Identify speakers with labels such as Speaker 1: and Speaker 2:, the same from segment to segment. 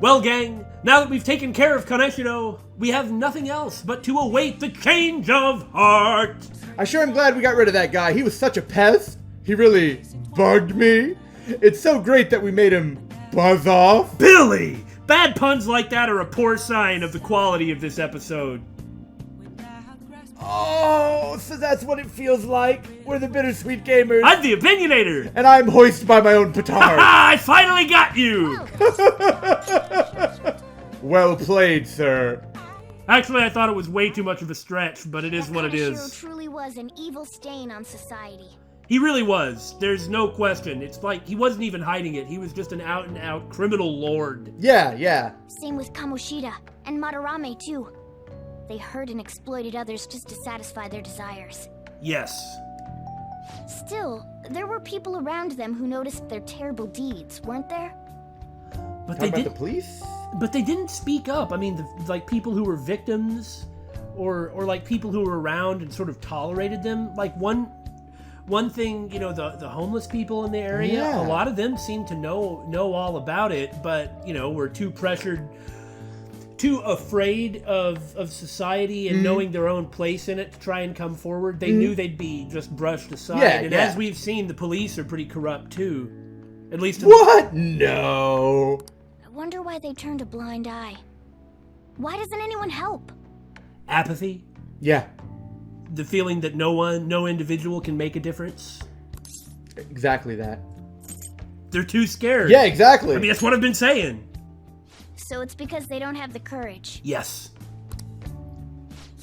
Speaker 1: Well, gang, now that we've taken care of Kaneshiro, we have nothing else but to await the change of heart.
Speaker 2: I sure am glad we got rid of that guy. He was such a pest. He really bugged me. It's so great that we made him buzz off.
Speaker 1: Billy! Bad puns like that are a poor sign of the quality of this episode.
Speaker 2: Oh, so that's what it feels like. We're the Bittersweet Gamers.
Speaker 1: I'm the Opinionator!
Speaker 2: And I'm hoisted by my own petard.
Speaker 1: I finally got you!
Speaker 2: Well played, sir.
Speaker 1: Actually, I thought it was way too much of a stretch, but it is what it is.
Speaker 3: Kaneshiro truly was an evil stain on society.
Speaker 1: He really was. There's no question. It's like he wasn't even hiding it. He was just an out-and-out criminal lord.
Speaker 2: Yeah.
Speaker 3: Same with Kamoshida and Madarame too. They hurt and exploited others just to satisfy their desires.
Speaker 1: Yes.
Speaker 3: Still, there were people around them who noticed their terrible deeds, weren't there?
Speaker 1: But
Speaker 2: Talking about the police?
Speaker 1: But they didn't speak up. I mean, like people who were victims, or like people who were around and sort of tolerated them. Like one thing, you know, the homeless people in the area.
Speaker 2: Yeah.
Speaker 1: A lot of them seemed to know all about it, but you know, were too pressured, too afraid of society and knowing their own place in it to try and come forward. They knew they'd be just brushed aside. And as we've seen, the police are pretty corrupt too. At least.
Speaker 2: What? No.
Speaker 3: I wonder why they turned a blind eye. Why doesn't anyone help?
Speaker 1: Apathy.
Speaker 2: Yeah.
Speaker 1: The feeling that no individual can make a difference.
Speaker 2: Exactly that.
Speaker 1: They're too scared.
Speaker 2: Yeah, exactly.
Speaker 1: I mean, that's what I've been saying.
Speaker 3: So it's because they don't have the courage.
Speaker 1: Yes.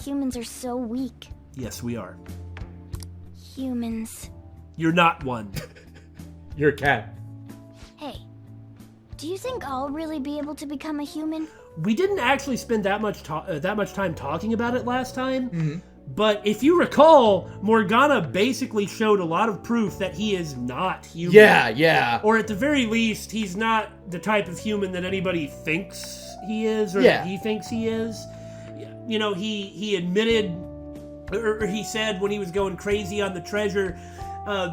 Speaker 3: Humans are so weak.
Speaker 1: Yes, we are.
Speaker 3: Humans.
Speaker 1: You're not one.
Speaker 2: You're a cat.
Speaker 3: Hey, do you think I'll really be able to become a human?
Speaker 1: We didn't actually spend that much time talking about it last time. But if you recall, Morgana basically showed a lot of proof that he is not human.
Speaker 2: Yeah.
Speaker 1: Or at the very least, he's not the type of human that anybody thinks he is, or that he thinks he is. You know, he admitted, or he said when he was going crazy on the treasure,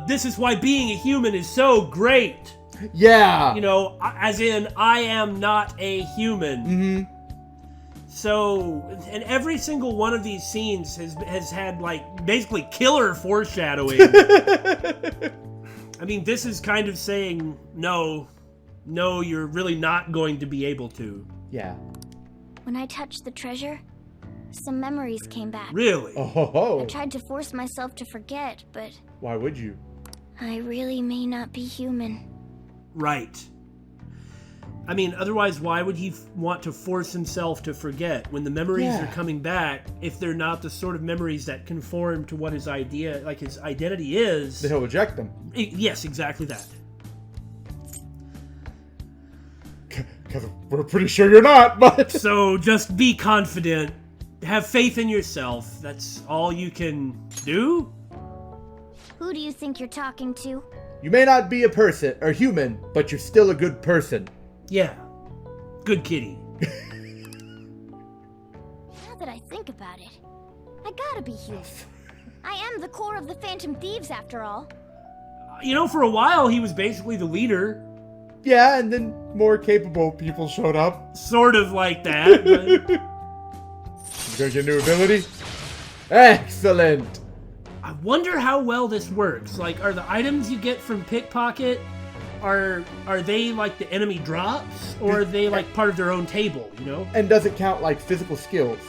Speaker 1: this is why being a human is so great.
Speaker 2: Yeah.
Speaker 1: You know, as in, I am not a human. So, and every single one of these scenes has had, like, basically killer foreshadowing. I mean, this is kind of saying, no, you're really not going to be able to.
Speaker 2: Yeah.
Speaker 3: When I touched the treasure, some memories came back.
Speaker 1: Really?
Speaker 2: Oh.
Speaker 3: I tried to force myself to forget, but
Speaker 2: Why would you?
Speaker 3: I really may not be human.
Speaker 1: Right. I mean, otherwise, why would he want to force himself to forget when the memories are coming back if they're not the sort of memories that conform to what his identity is?
Speaker 2: Then he'll reject them.
Speaker 1: Yes, exactly that.
Speaker 2: Because we're pretty sure you're not, but...
Speaker 1: So just be confident. Have faith in yourself. That's all you can do?
Speaker 3: Who do you think you're talking to?
Speaker 2: You may not be a person, or human, but you're still a good person.
Speaker 1: Yeah. Good kitty.
Speaker 3: Now that I think about it, I gotta be human. I am the core of the Phantom Thieves, after all.
Speaker 1: You know, for a while, he was basically the leader.
Speaker 2: Yeah, and then more capable people showed up.
Speaker 1: Sort of like that. But...
Speaker 2: You gonna get a new ability? Excellent!
Speaker 1: I wonder how well this works. Like, are the items you get from Pickpocket, are they like the enemy drops? Or are they like part of their own table, you know?
Speaker 2: And does it count like physical skills?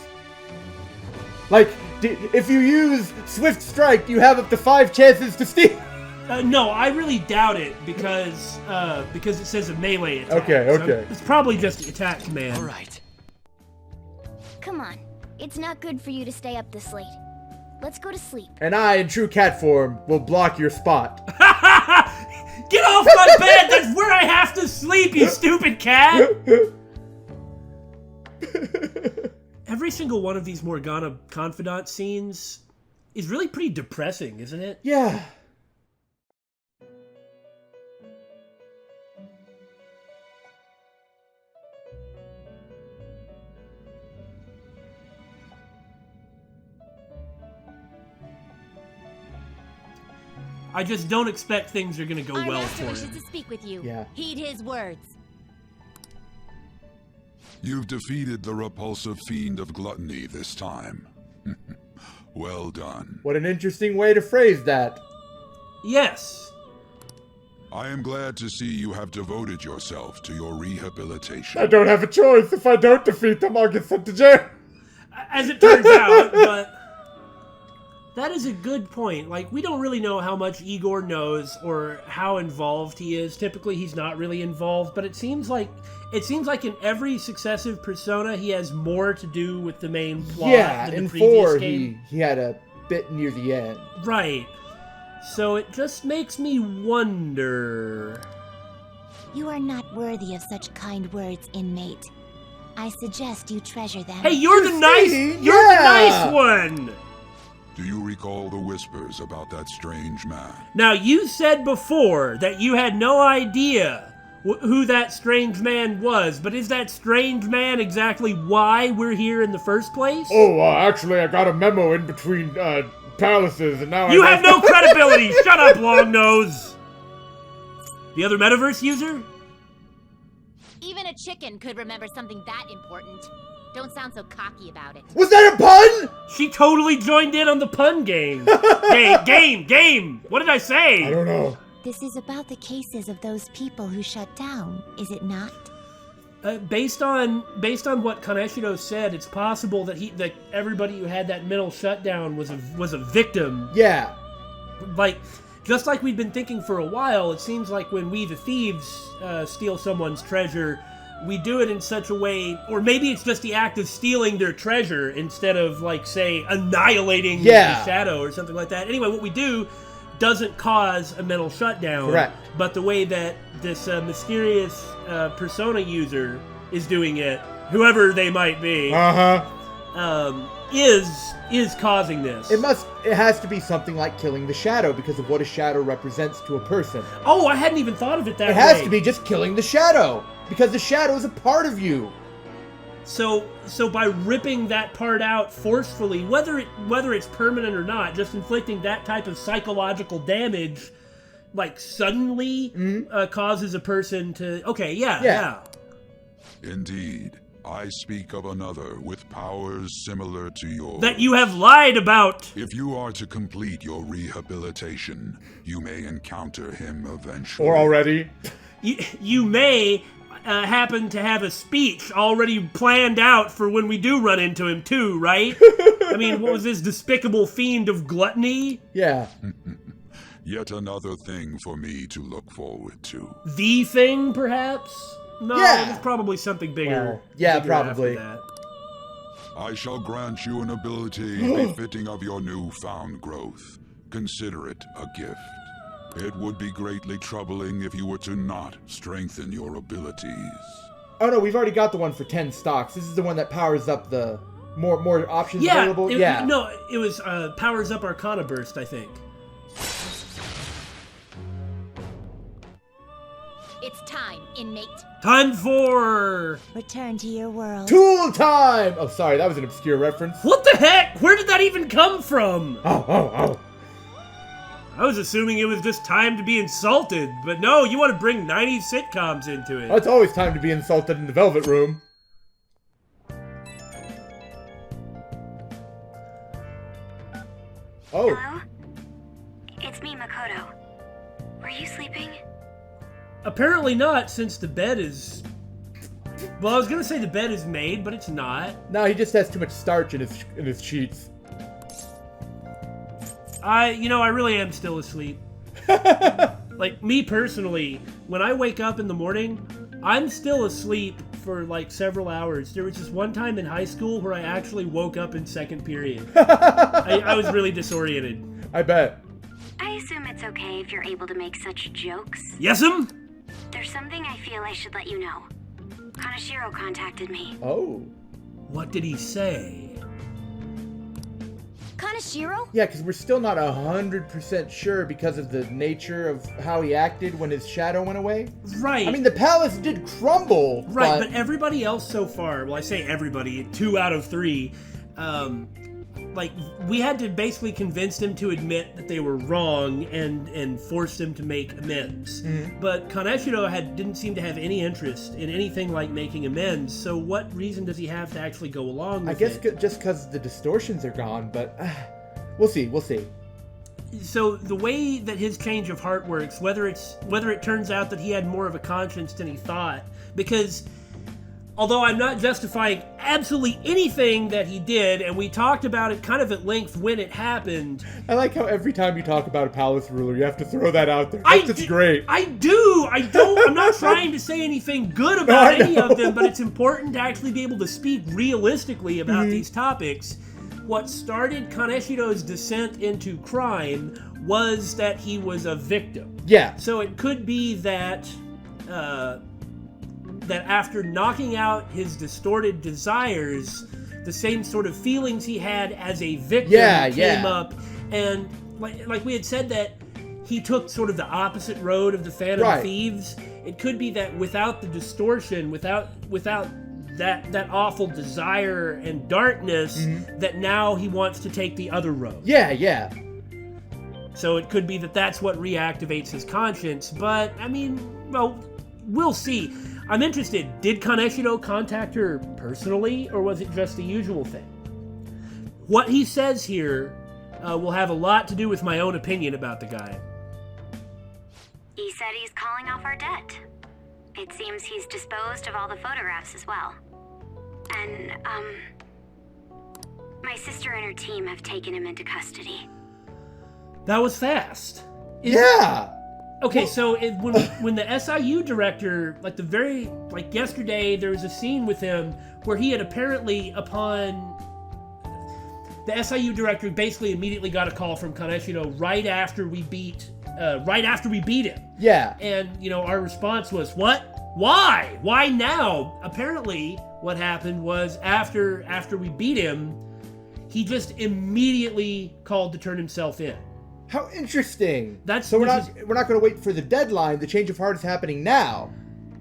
Speaker 2: Like, if you use Swift Strike, you have up to 5 chances to steal.
Speaker 1: No, I really doubt it because it says a melee attack.
Speaker 2: Okay.
Speaker 1: So it's probably just the attack command.
Speaker 4: All right.
Speaker 3: Come on, it's not good for you to stay up this late. Let's go to sleep.
Speaker 2: And I, in true cat form, will block your spot.
Speaker 1: Get off my bed! That's where I have to sleep, you stupid cat! Every single one of these Morgana confidant scenes is really pretty depressing, isn't it?
Speaker 2: Yeah.
Speaker 1: I just don't expect things are gonna go
Speaker 5: Our
Speaker 1: well
Speaker 5: master
Speaker 1: for
Speaker 5: wishes
Speaker 1: him.
Speaker 5: to speak with you.
Speaker 2: Yeah.
Speaker 5: Heed his words.
Speaker 4: You've defeated the repulsive fiend of gluttony this time. Well done.
Speaker 2: What an interesting way to phrase that.
Speaker 1: Yes.
Speaker 4: I am glad to see you have devoted yourself to your rehabilitation.
Speaker 2: I don't have a choice. If I don't defeat them, I'll get sent to jail.
Speaker 1: As it turns out, but that is a good point. Like, we don't really know how much Igor knows or how involved he is. Typically, he's not really involved, but it seems like in every successive persona, he has more to do with the main plot
Speaker 2: Yeah,
Speaker 1: than
Speaker 2: in
Speaker 1: the previous
Speaker 2: 4,
Speaker 1: game.
Speaker 2: he had a bit near the end.
Speaker 1: Right. So it just makes me wonder.
Speaker 5: You are not worthy of such kind words, inmate. I suggest you treasure them.
Speaker 1: Hey, you're the nice one!
Speaker 4: Do you recall the whispers about that strange man?
Speaker 1: Now, you said before that you had no idea who that strange man was, but is that strange man exactly why we're here in the first place?
Speaker 2: Oh, actually, I got a memo in between palaces, and now
Speaker 1: You have no credibility! Shut up, long nose! The other metaverse user?
Speaker 5: Even a chicken could remember something that important. Don't sound so cocky about it.
Speaker 2: Was that a pun?
Speaker 1: She totally joined in on the pun game. Game! What did I say?
Speaker 2: I don't know.
Speaker 5: This is about the cases of those people who shut down, is it not?
Speaker 1: Based on what Kaneshiro said, it's possible that everybody who had that mental shutdown was a victim.
Speaker 2: Yeah.
Speaker 1: Like, just like we've been thinking for a while, it seems like when we, the thieves, steal someone's treasure, we do it in such a way, or maybe it's just the act of stealing their treasure instead of, like, say, annihilating the shadow or something like that. Anyway, what we do doesn't cause a mental shutdown.
Speaker 2: Correct.
Speaker 1: But the way that this mysterious persona user is doing it, whoever they might be, is causing this.
Speaker 2: It has to be something like killing the shadow because of what a shadow represents to a person.
Speaker 1: Oh, I hadn't even thought of it that way.
Speaker 2: It has to be just killing the shadow because the shadow is a part of you.
Speaker 1: So by ripping that part out forcefully, whether it's permanent or not, just inflicting that type of psychological damage, like suddenly causes a person to yeah.
Speaker 4: Indeed. I speak of another with powers similar to yours.
Speaker 1: That you have lied about!
Speaker 4: If you are to complete your rehabilitation, you may encounter him eventually.
Speaker 2: Or already.
Speaker 1: You may happen to have a speech already planned out for when we do run into him too, right? I mean, what was this despicable fiend of gluttony?
Speaker 2: Yeah.
Speaker 4: Yet another thing for me to look forward to.
Speaker 1: The thing, perhaps? No, there's probably something bigger.
Speaker 2: Yeah,
Speaker 1: bigger
Speaker 2: probably.
Speaker 1: after that.
Speaker 4: I shall grant you an ability befitting of your newfound growth. Consider it a gift. It would be greatly troubling if you were to not strengthen your abilities.
Speaker 2: Oh no, we've already got the one for 10 stocks. This is the one that powers up the more options available.
Speaker 1: No, it was powers up Arcana Burst, I think.
Speaker 5: It's time, inmate.
Speaker 1: Time for...
Speaker 5: Return to your world.
Speaker 2: Tool time! Oh, sorry, that was an obscure reference.
Speaker 1: What the heck? Where did that even come from?
Speaker 2: Oh.
Speaker 1: I was assuming it was just time to be insulted, but no, you want to bring 90s sitcoms into it.
Speaker 2: It's always time to be insulted in the Velvet Room. Oh.
Speaker 3: Hello? It's me, Makoto. Were you sleeping?
Speaker 1: Apparently not, since the bed is... Well, I was gonna say the bed is made, but it's not.
Speaker 2: No, he just has too much starch in his sheets.
Speaker 1: I really am still asleep. Like, me personally, when I wake up in the morning, I'm still asleep for, like, several hours. There was just one time in high school where I actually woke up in second period. I was really disoriented.
Speaker 2: I bet.
Speaker 3: I assume it's okay if you're able to make such jokes.
Speaker 1: Yes'm?
Speaker 3: There's something I feel I should let you know. Kaneshiro contacted me.
Speaker 2: Oh.
Speaker 1: What did he say?
Speaker 3: Kaneshiro?
Speaker 2: Yeah, because we're still not 100% sure because of the nature of how he acted when his shadow went away.
Speaker 1: Right.
Speaker 2: I mean, the palace did crumble.
Speaker 1: Right, but everybody else so far, well, I say everybody, 2 out of 3, like, we had to basically convince them to admit that they were wrong and force them to make amends. But Kaneshiro didn't seem to have any interest in anything like making amends, so what reason does he have to actually go along with it?
Speaker 2: I guess just because the distortions are gone, but we'll see.
Speaker 1: So the way that his change of heart works, whether it turns out that he had more of a conscience than he thought, because although I'm not justifying absolutely anything that he did, and we talked about it kind of at length when it happened.
Speaker 2: I like how every time you talk about a palace ruler, you have to throw that out there. That's great.
Speaker 1: I do. I'm not trying to say anything good about any of them, but it's important to actually be able to speak realistically about these topics. What started Kaneshiro's descent into crime was that he was a victim.
Speaker 2: Yeah.
Speaker 1: So it could be that that after knocking out his distorted desires, the same sort of feelings he had as a victim came up, and like we had said, that he took sort of the opposite road of the Phantom Thieves. It could be that without the distortion, without that awful desire and darkness, that now he wants to take the other road.
Speaker 2: Yeah.
Speaker 1: So it could be that that's what reactivates his conscience, but, I mean, well, we'll see. I'm interested. Did Kaneshiro contact her personally, or was it just the usual thing? What he says here will have a lot to do with my own opinion about the guy.
Speaker 6: He said he's calling off our debt. It seems he's disposed of all the photographs as well. And, my sister and her team have taken him into custody.
Speaker 1: That was fast. Okay,
Speaker 2: Well,
Speaker 1: so when the SIU director, yesterday, there was a scene with him where he had apparently, upon the SIU director, basically immediately got a call from Kaneshiro right after we beat him.
Speaker 2: Yeah.
Speaker 1: And our response was, "What? Why? Why now?" Apparently, what happened was after we beat him, he just immediately called to turn himself in.
Speaker 2: How interesting.
Speaker 1: So
Speaker 2: we're not going to wait for the deadline. The change of heart is happening now.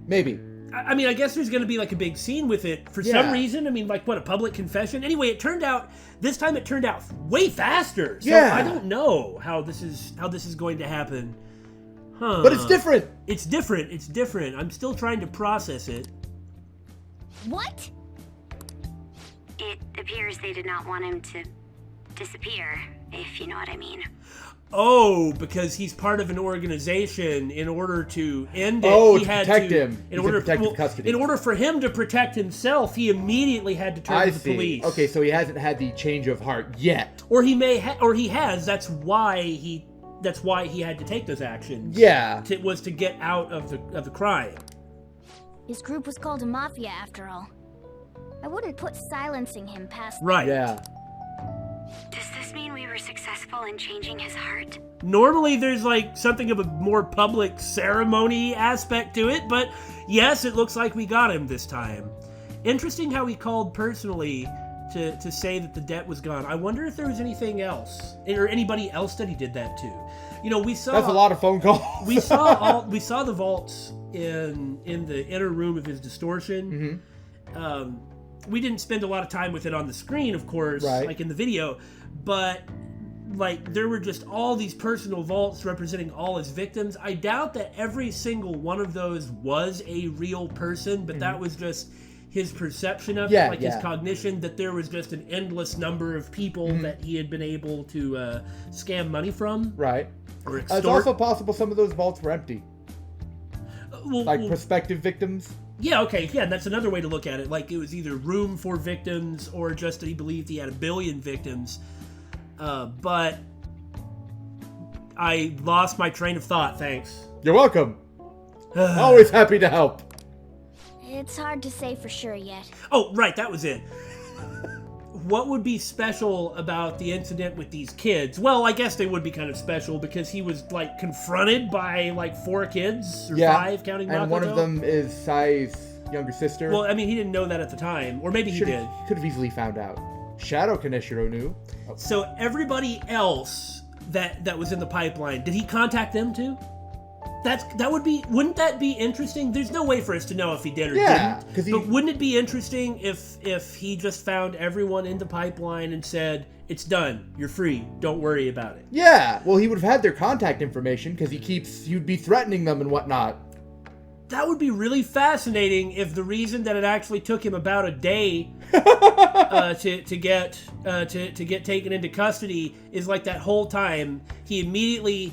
Speaker 2: Maybe.
Speaker 1: I mean, I guess there's going to be like a big scene with it for some reason. I mean, like what, a public confession? Anyway, this time it turned out way faster. So I don't know how this is going to happen. Huh.
Speaker 2: But it's different.
Speaker 1: It's different. I'm still trying to process it.
Speaker 3: What?
Speaker 6: It appears they did not want him to disappear, if you know what I mean.
Speaker 1: Oh, because he's part of an organization. In order to end it,
Speaker 2: he
Speaker 1: had to
Speaker 2: protect him.
Speaker 1: In order for him to protect himself, he immediately had to turn to the police.
Speaker 2: Okay, so he hasn't had the change of heart yet.
Speaker 1: Or he may, or he has. That's why he had to take those actions.
Speaker 2: Yeah.
Speaker 1: Was to get out of the crime.
Speaker 3: His group was called a mafia, after all. I wouldn't put silencing him past them.
Speaker 1: Right.
Speaker 2: Yeah.
Speaker 6: Does this mean we were successful in changing his heart?
Speaker 1: Normally there's like something of a more public ceremony aspect to it, but yes, it looks like we got him this time. Interesting how he called personally to say that the debt was gone. I wonder if there was anything else, or anybody else that he did that to. We saw
Speaker 2: That's a lot of phone calls.
Speaker 1: we saw the vaults in the inner room of his distortion. We didn't spend a lot of time with it on the screen, of course, like in the video, but like there were just all these personal vaults representing all his victims. I doubt that every single one of those was a real person, but that was just his perception of it, his cognition, that there was just an endless number of people that he had been able to scam money from.
Speaker 2: Right.
Speaker 1: Or extort.
Speaker 2: It's also possible some of those vaults were empty. Prospective victims.
Speaker 1: Yeah, okay, yeah, that's another way to look at it. Like, it was either room for victims or just that he believed he had 1 billion victims. But I lost my train of thought, thanks.
Speaker 2: You're welcome. Always happy to help.
Speaker 3: It's hard to say for sure yet.
Speaker 1: Oh, right, that was it. What would be special about the incident with these kids? Well, I guess they would be kind of special because he was, like, confronted by, like, 4 kids, or 5, counting Makoto.
Speaker 2: And one of them is Sai's younger sister.
Speaker 1: Well, I mean, he didn't know that at the time, or maybe he did.
Speaker 2: Could have easily found out. Shadow Kaneshiro knew.
Speaker 1: So everybody else that was in the pipeline, did he contact them too? Wouldn't that be interesting? There's no way for us to know if he did or didn't. But wouldn't it be interesting if he just found everyone in the pipeline and said, it's done, you're free, don't worry about it?
Speaker 2: Yeah, well, he would have had their contact information because he'd be threatening them and whatnot.
Speaker 1: That would be really fascinating if the reason that it actually took him about a day to get taken into custody is like that whole time he immediately,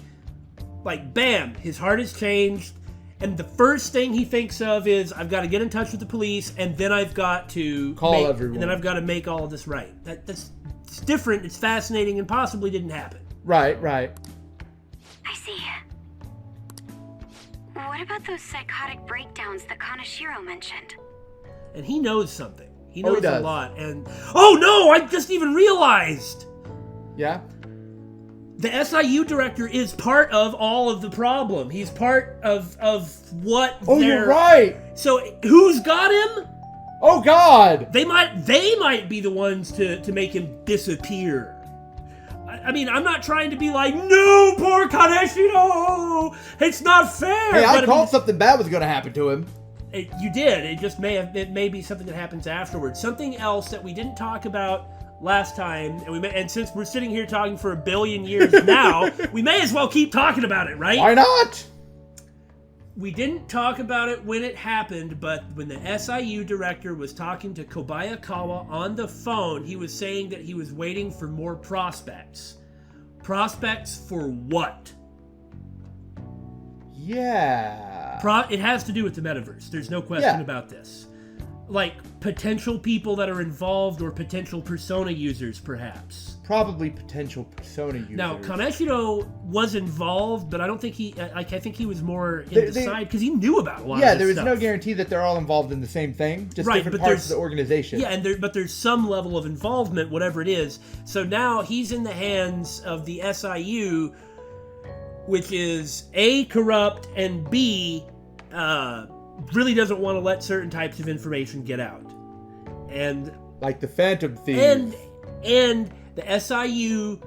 Speaker 1: like, bam, his heart has changed, and the first thing he thinks of is, I've got to get in touch with the police, and then I've got to
Speaker 2: call everyone,
Speaker 1: and then I've got to make all of this right. It's different, it's fascinating, and possibly didn't happen.
Speaker 2: Right.
Speaker 6: I see. What about those psychotic breakdowns that Kaneshiro mentioned?
Speaker 1: And he knows something. He
Speaker 2: Oh, he
Speaker 1: knows a
Speaker 2: does.
Speaker 1: lot. And oh no, I just even realized.
Speaker 2: Yeah?
Speaker 1: The SIU director is part of all of the problem. He's part of what
Speaker 2: You're right.
Speaker 1: So who's got him?
Speaker 2: Oh God.
Speaker 1: They might be the ones to make him disappear. I mean, I'm not trying to be like, no, poor Kaneshiro! It's not fair!
Speaker 2: Hey, I called something bad was going to happen to him.
Speaker 1: You did. It may be something that happens afterwards. Something else that we didn't talk about last time, and since we're sitting here talking for 1 billion years now, we may as well keep talking about it, right?
Speaker 2: Why not?
Speaker 1: We didn't talk about it when it happened, but when the SIU director was talking to Kobayakawa on the phone, he was saying that he was waiting for more prospects. Prospects for what?
Speaker 2: Yeah.
Speaker 1: It has to do with the metaverse. There's no question about this. Like, potential people that are involved or potential Persona users, perhaps.
Speaker 2: Probably potential Persona users.
Speaker 1: Now, Kaneshiro was involved, but I don't think I think he was more in the side, because he knew about a lot of this
Speaker 2: there is
Speaker 1: stuff.
Speaker 2: no guarantee that they're all involved in the same thing, just different parts of the organization.
Speaker 1: Yeah, but there's some level of involvement, whatever it is. So now he's in the hands of the SIU, which is A, corrupt, and B, really doesn't want to let certain types of information get out. And
Speaker 2: like the Phantom Thieves.
Speaker 1: And the SIU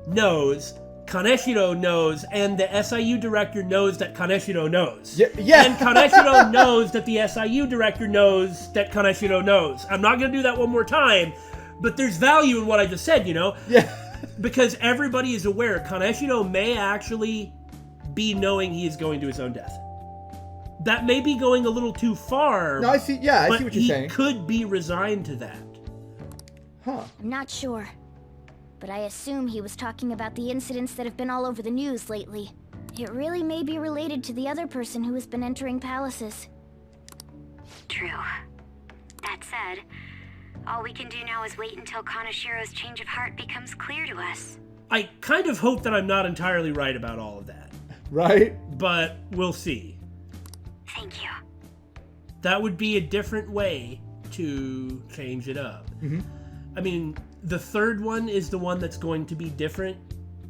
Speaker 1: knows, Kaneshiro knows, and the SIU director knows that Kaneshiro knows.
Speaker 2: Yeah.
Speaker 1: And Kaneshiro knows that the SIU director knows that Kaneshiro knows. I'm not going to do that one more time, but there's value in what I just said, you know?
Speaker 2: Yeah.
Speaker 1: Because everybody is aware Kaneshiro may actually be knowing he is going to his own death. That may be going a little too far.
Speaker 2: No, I see. Yeah, I see what you're saying.
Speaker 1: He could be resigned to that.
Speaker 2: Huh.
Speaker 3: I'm not sure, but I assume he was talking about the incidents that have been all over the news lately. It really may be related to the other person who has been entering palaces.
Speaker 6: True. That said, all we can do now is wait until Kaneshiro's change of heart becomes clear to us.
Speaker 1: I kind of hope that I'm not entirely right about all of that.
Speaker 2: Right?
Speaker 1: But we'll see.
Speaker 6: Thank you.
Speaker 1: That would be a different way to change it up.
Speaker 2: Mm-hmm.
Speaker 1: I mean, the third one is the one that's going to be different.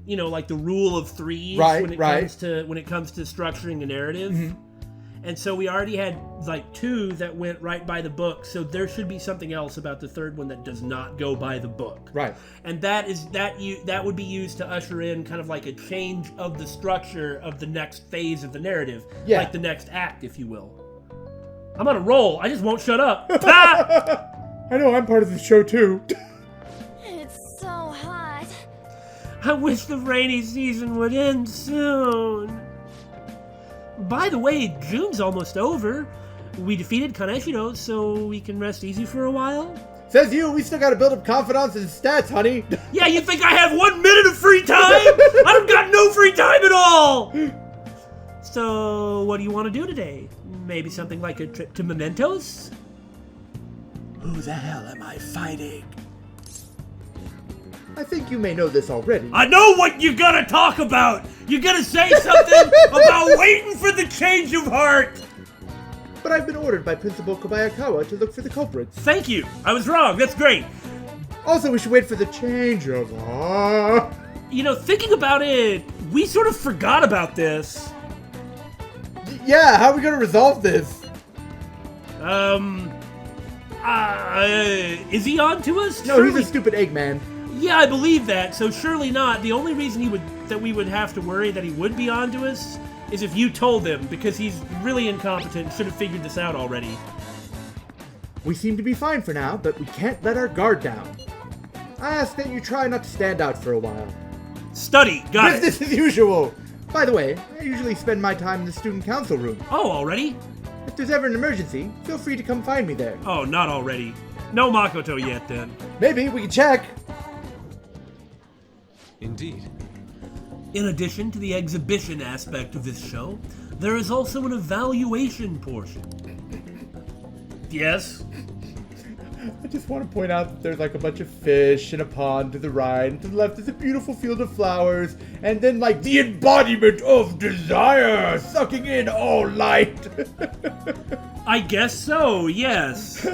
Speaker 1: You know, like the rule of threes when it comes to structuring a narrative.
Speaker 2: Mm-hmm.
Speaker 1: And so we already had like 2 that went right by the book, so there should be something else about the third one that does not go by the book.
Speaker 2: Right.
Speaker 1: And that would be used to usher in kind of like a change of the structure of the next phase of the narrative.
Speaker 2: Yeah.
Speaker 1: Like the next act, if you will. I'm on a roll. I just won't shut up. Ah!
Speaker 2: I know, I'm part of the show too.
Speaker 3: It's so hot.
Speaker 1: I wish the rainy season would end soon. By the way, June's almost over. We defeated Kaneshiro, so we can rest easy for a while.
Speaker 2: Says you, we still gotta build up confidence and stats, honey.
Speaker 1: Yeah, you think I have 1 minute of free time? I don't got no free time at all! So, what do you want to do today? Maybe something like a trip to Mementos? Who the hell am I fighting?
Speaker 2: I think you may know this already.
Speaker 1: I know what you're gonna talk about! You're gonna say something about waiting for the change of heart!
Speaker 2: But I've been ordered by Principal Kobayakawa to look for the culprits.
Speaker 1: Thank you! I was wrong, that's great!
Speaker 2: Also, we should wait for the change of heart.
Speaker 1: You know, thinking about it, we sort of forgot about this.
Speaker 2: Yeah, how are we gonna resolve this?
Speaker 1: Is he on to us?
Speaker 2: No,
Speaker 1: Surely.
Speaker 2: he's a stupid Eggman.
Speaker 1: Yeah, I believe that, so surely not. The only reason that we would have to worry that he would be on to us is if you told him, because he's really incompetent and should have figured this out already.
Speaker 2: We seem to be fine for now, but we can't let our guard down. I ask that you try not to stand out for a while.
Speaker 1: Study, got it.
Speaker 2: Business as usual. By the way, I usually spend my time in the student council room.
Speaker 1: Oh, already?
Speaker 2: If there's ever an emergency, feel free to come find me there.
Speaker 1: Oh, not already. No Makoto yet, then.
Speaker 2: Maybe we can check.
Speaker 7: Indeed.
Speaker 1: In addition to the exhibition aspect of this show, there is also an evaluation portion. Yes?
Speaker 2: I just want to point out that there's like a bunch of fish in a pond to the right, and to the left is a beautiful field of flowers, and then like the embodiment of desire, sucking in all light.
Speaker 1: I guess so, yes.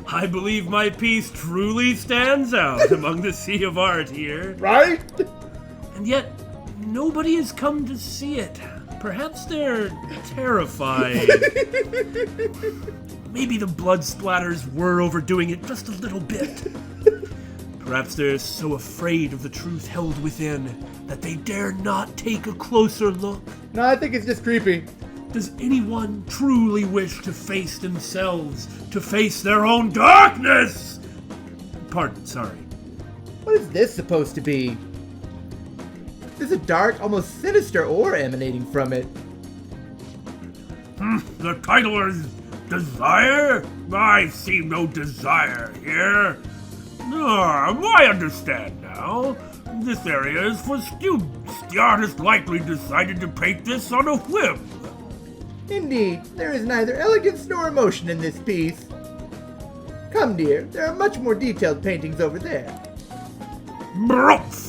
Speaker 1: I believe my piece truly stands out among the sea of art here.
Speaker 2: Right?
Speaker 1: And yet, nobody has come to see it. Perhaps they're terrified. Maybe the blood splatters were overdoing it just a little bit. Perhaps they're so afraid of the truth held within that they dare not take a closer look.
Speaker 2: No, I think it's just creepy.
Speaker 1: Does anyone truly wish to face themselves, to face their own darkness? Pardon, sorry.
Speaker 2: What is this supposed to be? There's a dark, almost sinister aura emanating from it.
Speaker 1: The title is Desire? I see no desire here. I understand now. This area is for students. The artist likely decided to paint this on a whim.
Speaker 2: Indeed, there is neither elegance nor emotion in this piece. Come, dear, there are much more detailed paintings over there.
Speaker 1: Brumph!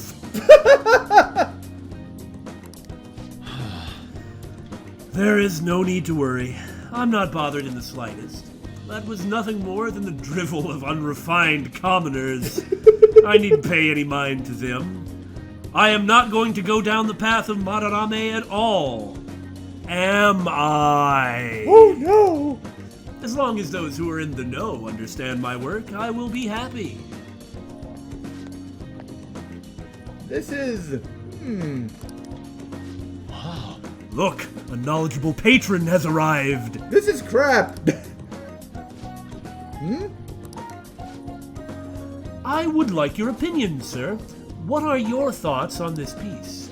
Speaker 1: There is no need to worry. I'm not bothered in the slightest. That was nothing more than the drivel of unrefined commoners. I needn't pay any mind to them. I am not going to go down the path of Madarame at all. Am I?
Speaker 2: Oh no!
Speaker 1: As long as those who are in the know understand my work, I will be happy.
Speaker 2: This is...
Speaker 1: Look, a knowledgeable patron has arrived.
Speaker 2: This is crap!
Speaker 1: I would like your opinion, sir. What are your thoughts on this piece?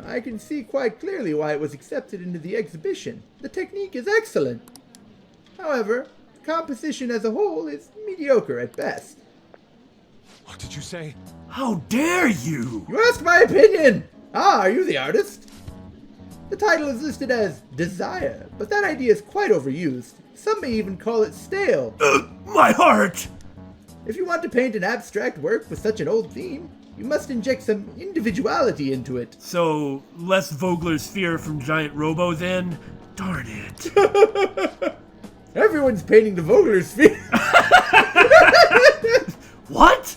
Speaker 2: I can see quite clearly why it was accepted into the exhibition. The technique is excellent. However, the composition as a whole is mediocre at best.
Speaker 7: What did you say?
Speaker 1: How dare you!
Speaker 2: You asked my opinion! Ah, are you the artist? The title is listed as Desire, but that idea is quite overused. Some may even call it stale.
Speaker 1: My heart!
Speaker 2: If you want to paint an abstract work with such an old theme, you must inject some individuality into it.
Speaker 1: So, less Vogler's fear from Giant Robo then? Darn it.
Speaker 2: Everyone's painting the Vogler sphere.
Speaker 1: What?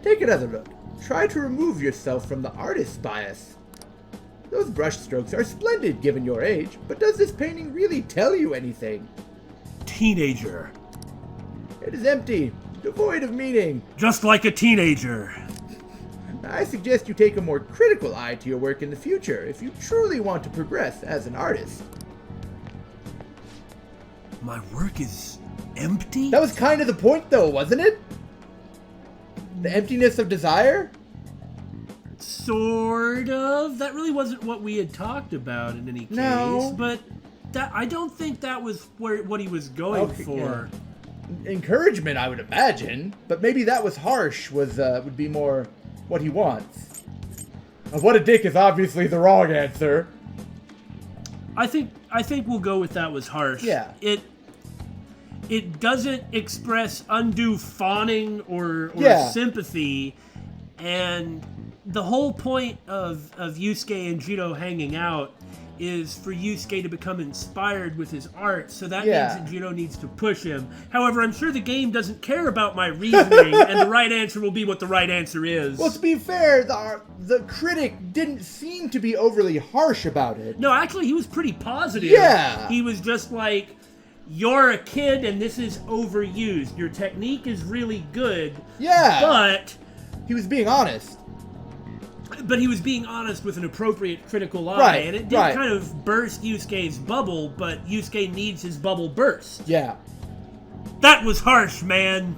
Speaker 2: Take another look. Try to remove yourself from the artist's bias. Those brushstrokes are splendid given your age, but does this painting really tell you anything?
Speaker 1: Teenager.
Speaker 2: It is empty, devoid of meaning.
Speaker 1: Just like a teenager.
Speaker 2: I suggest you take a more critical eye to your work in the future if you truly want to progress as an artist.
Speaker 1: My work is empty?
Speaker 2: That was kind of the point though, wasn't it? The emptiness of desire?
Speaker 1: Sort of. That really wasn't what we had talked about in any case.
Speaker 2: No.
Speaker 1: But I don't think that was what he was going for.
Speaker 2: Yeah. Encouragement, I would imagine, but maybe that was harsh. Would be more what he wants. What a dick is obviously the wrong answer.
Speaker 1: I think we'll go with that was harsh.
Speaker 2: Yeah.
Speaker 1: It doesn't express undue fawning or sympathy, and the whole point of Yusuke and Jiro hanging out is for Yusuke to become inspired with his art, so that means that Jiro needs to push him. However, I'm sure the game doesn't care about my reasoning, and the right answer will be what the right answer is.
Speaker 2: Well, to be fair, the critic didn't seem to be overly harsh about it.
Speaker 1: No, actually, he was pretty positive.
Speaker 2: Yeah.
Speaker 1: He was just like, you're a kid and this is overused. Your technique is really good.
Speaker 2: Yeah.
Speaker 1: But
Speaker 2: he was being honest.
Speaker 1: But he was being honest with an appropriate critical eye,
Speaker 2: Right,
Speaker 1: and it did
Speaker 2: right.
Speaker 1: kind of burst Yusuke's bubble, but Yusuke needs his bubble burst.
Speaker 2: Yeah.
Speaker 1: That was harsh, man.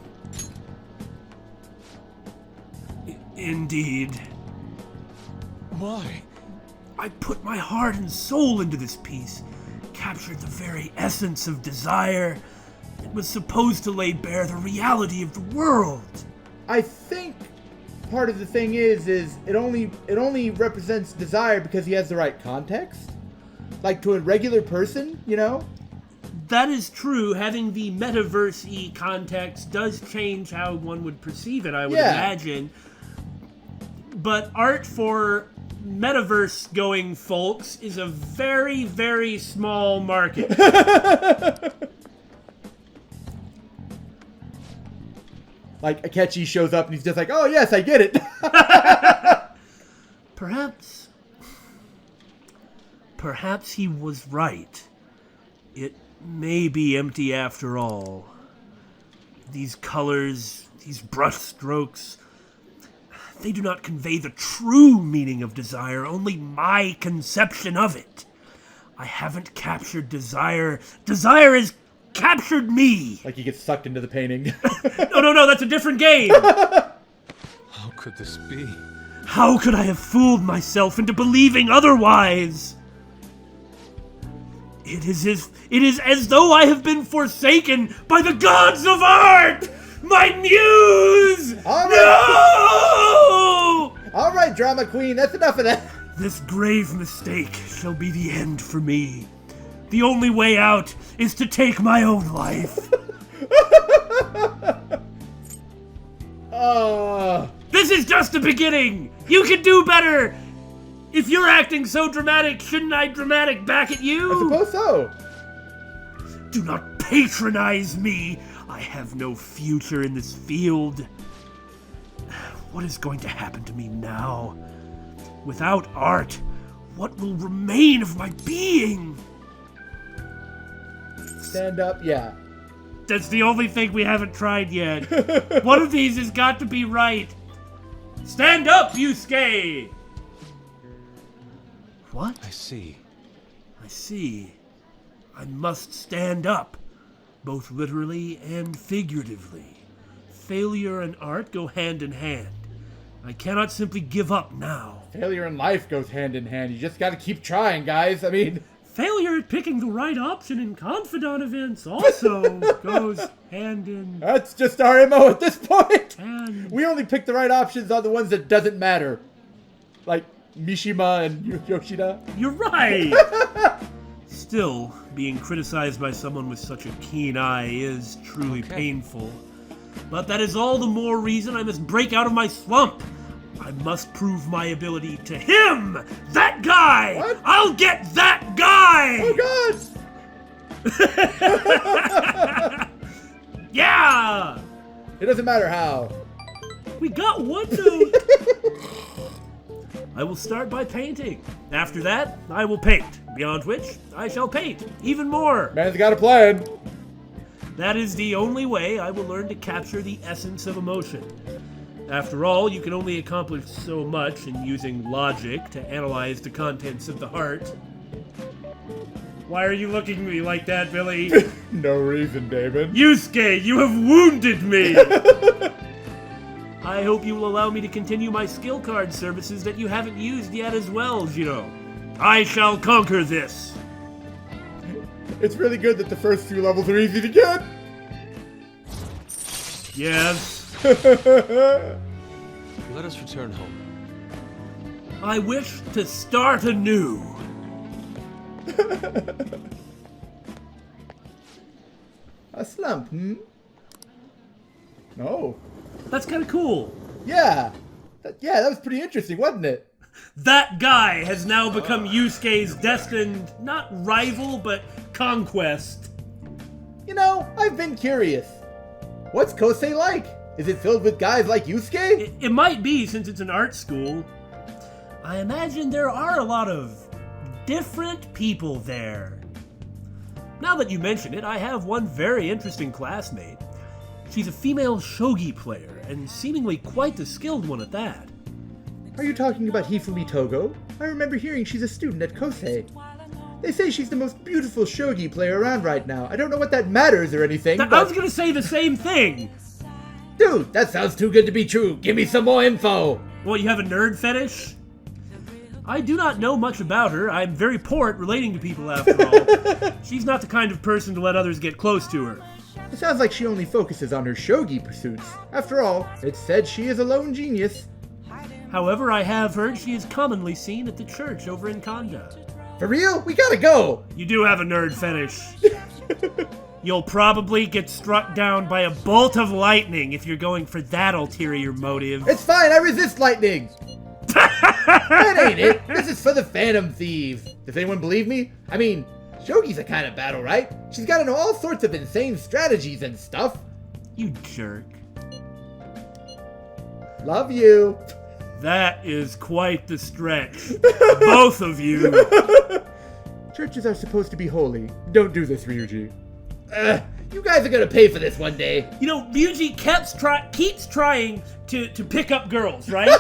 Speaker 1: Indeed.
Speaker 7: Why?
Speaker 1: I put my heart and soul into this piece, captured the very essence of desire. It was supposed to lay bare the reality of the world.
Speaker 2: I think part of the thing is it only represents desire because he has the right context. Like to a regular person, you know?
Speaker 1: That is true. Having the metaverse-y context does change how one would perceive it, I would imagine. But art for metaverse-going folks is a very, very small market.
Speaker 2: Like Akechi shows up and he's just like, oh yes, I get it.
Speaker 1: Perhaps he was right. It may be empty after all. These colors, these brush strokes, they do not convey the true meaning of desire, only my conception of it. I haven't captured desire. Desire has captured me.
Speaker 2: Like he gets sucked into the painting.
Speaker 1: No, that's a different game.
Speaker 7: How could this be?
Speaker 1: How could I have fooled myself into believing otherwise? It is as though I have been forsaken by the gods of art! My muse!
Speaker 2: All right.
Speaker 1: No!
Speaker 2: All right, drama queen, that's enough of that.
Speaker 1: This grave mistake shall be the end for me. The only way out is to take my own life. This is just the beginning! You can do better! If you're acting so dramatic, shouldn't I dramatic back at you?
Speaker 2: I suppose so.
Speaker 1: Do not patronize me. I have no future in this field. What is going to happen to me now? Without art, what will remain of my being?
Speaker 2: Stand up, yeah.
Speaker 1: That's the only thing we haven't tried yet. One of these has got to be right. Stand up, Yusuke! What?
Speaker 7: I see.
Speaker 1: I see. I must stand up, both literally and figuratively. Failure and art go hand in hand. I cannot simply give up now.
Speaker 2: Failure in life goes hand in hand. You just gotta keep trying, guys. I mean...
Speaker 1: Failure at picking the right option in confidant events also goes hand in
Speaker 2: That's just our MO at this point.
Speaker 1: hand.
Speaker 2: We only pick the right options on the ones that doesn't matter. Like Mishima and Yoshida.
Speaker 1: You're right! Still, being criticized by someone with such a keen eye is truly painful. But that is all the more reason I must break out of my slump. I must prove my ability to him! That guy!
Speaker 2: What?
Speaker 1: I'll get that guy!
Speaker 2: Oh god!
Speaker 1: Yeah!
Speaker 2: It doesn't matter how.
Speaker 1: We got one note! I will start by painting. After that, I will paint. Beyond which, I shall paint. Even more.
Speaker 2: Man's got a plan.
Speaker 1: That is the only way I will learn to capture the essence of emotion. After all, you can only accomplish so much in using logic to analyze the contents of the heart. Why are you looking at me like that, Billy?
Speaker 2: No reason, David.
Speaker 1: Yusuke, you have wounded me! I hope you will allow me to continue my skill card services that you haven't used yet as well, Jiro. I shall conquer this.
Speaker 2: It's really good that the first 2 levels are easy to get.
Speaker 1: Yes.
Speaker 7: Let us return home.
Speaker 1: I wish to start anew.
Speaker 2: A slump, No.
Speaker 1: That's kind of cool.
Speaker 2: Yeah. That was pretty interesting, wasn't it?
Speaker 1: That guy has now become Yusuke's destined, not rival, but conquest.
Speaker 2: You know, I've been curious. What's Kosei like? Is it filled with guys like Yusuke?
Speaker 1: It might be, since it's an art school. I imagine there are a lot of different people there. Now that you mention it, I have one very interesting classmate. She's a female shogi player, and seemingly quite the skilled one at that.
Speaker 2: Are you talking about Hifumi Togo? I remember hearing she's a student at Kosei. They say she's the most beautiful shogi player around right now. I don't know what that matters or anything, but...
Speaker 1: I was gonna say the same thing!
Speaker 2: Dude, that sounds too good to be true. Give me some more info!
Speaker 1: What, you have a nerd fetish? I do not know much about her. I'm very poor at relating to people, after all. She's not the kind of person to let others get close to her.
Speaker 2: It sounds like she only focuses on her shogi pursuits. After all, it's said she is a lone genius.
Speaker 1: However, I have heard she is commonly seen at the church over in Kanda.
Speaker 2: For real? We gotta go!
Speaker 1: You do have a nerd fetish. You'll probably get struck down by a bolt of lightning if you're going for that ulterior motive.
Speaker 2: It's fine, I resist lightning! That ain't it. This is for the Phantom Thieves. Does anyone believe me? I mean, shogi's a kind of battle, right? She's gotta know all sorts of insane strategies and stuff.
Speaker 1: You jerk.
Speaker 2: Love you.
Speaker 1: That is quite the stretch. Both of you.
Speaker 2: Churches are supposed to be holy. Don't do this, Ryuji. You guys are gonna pay for this one day.
Speaker 1: You know, Ryuji keeps trying to pick up girls, right?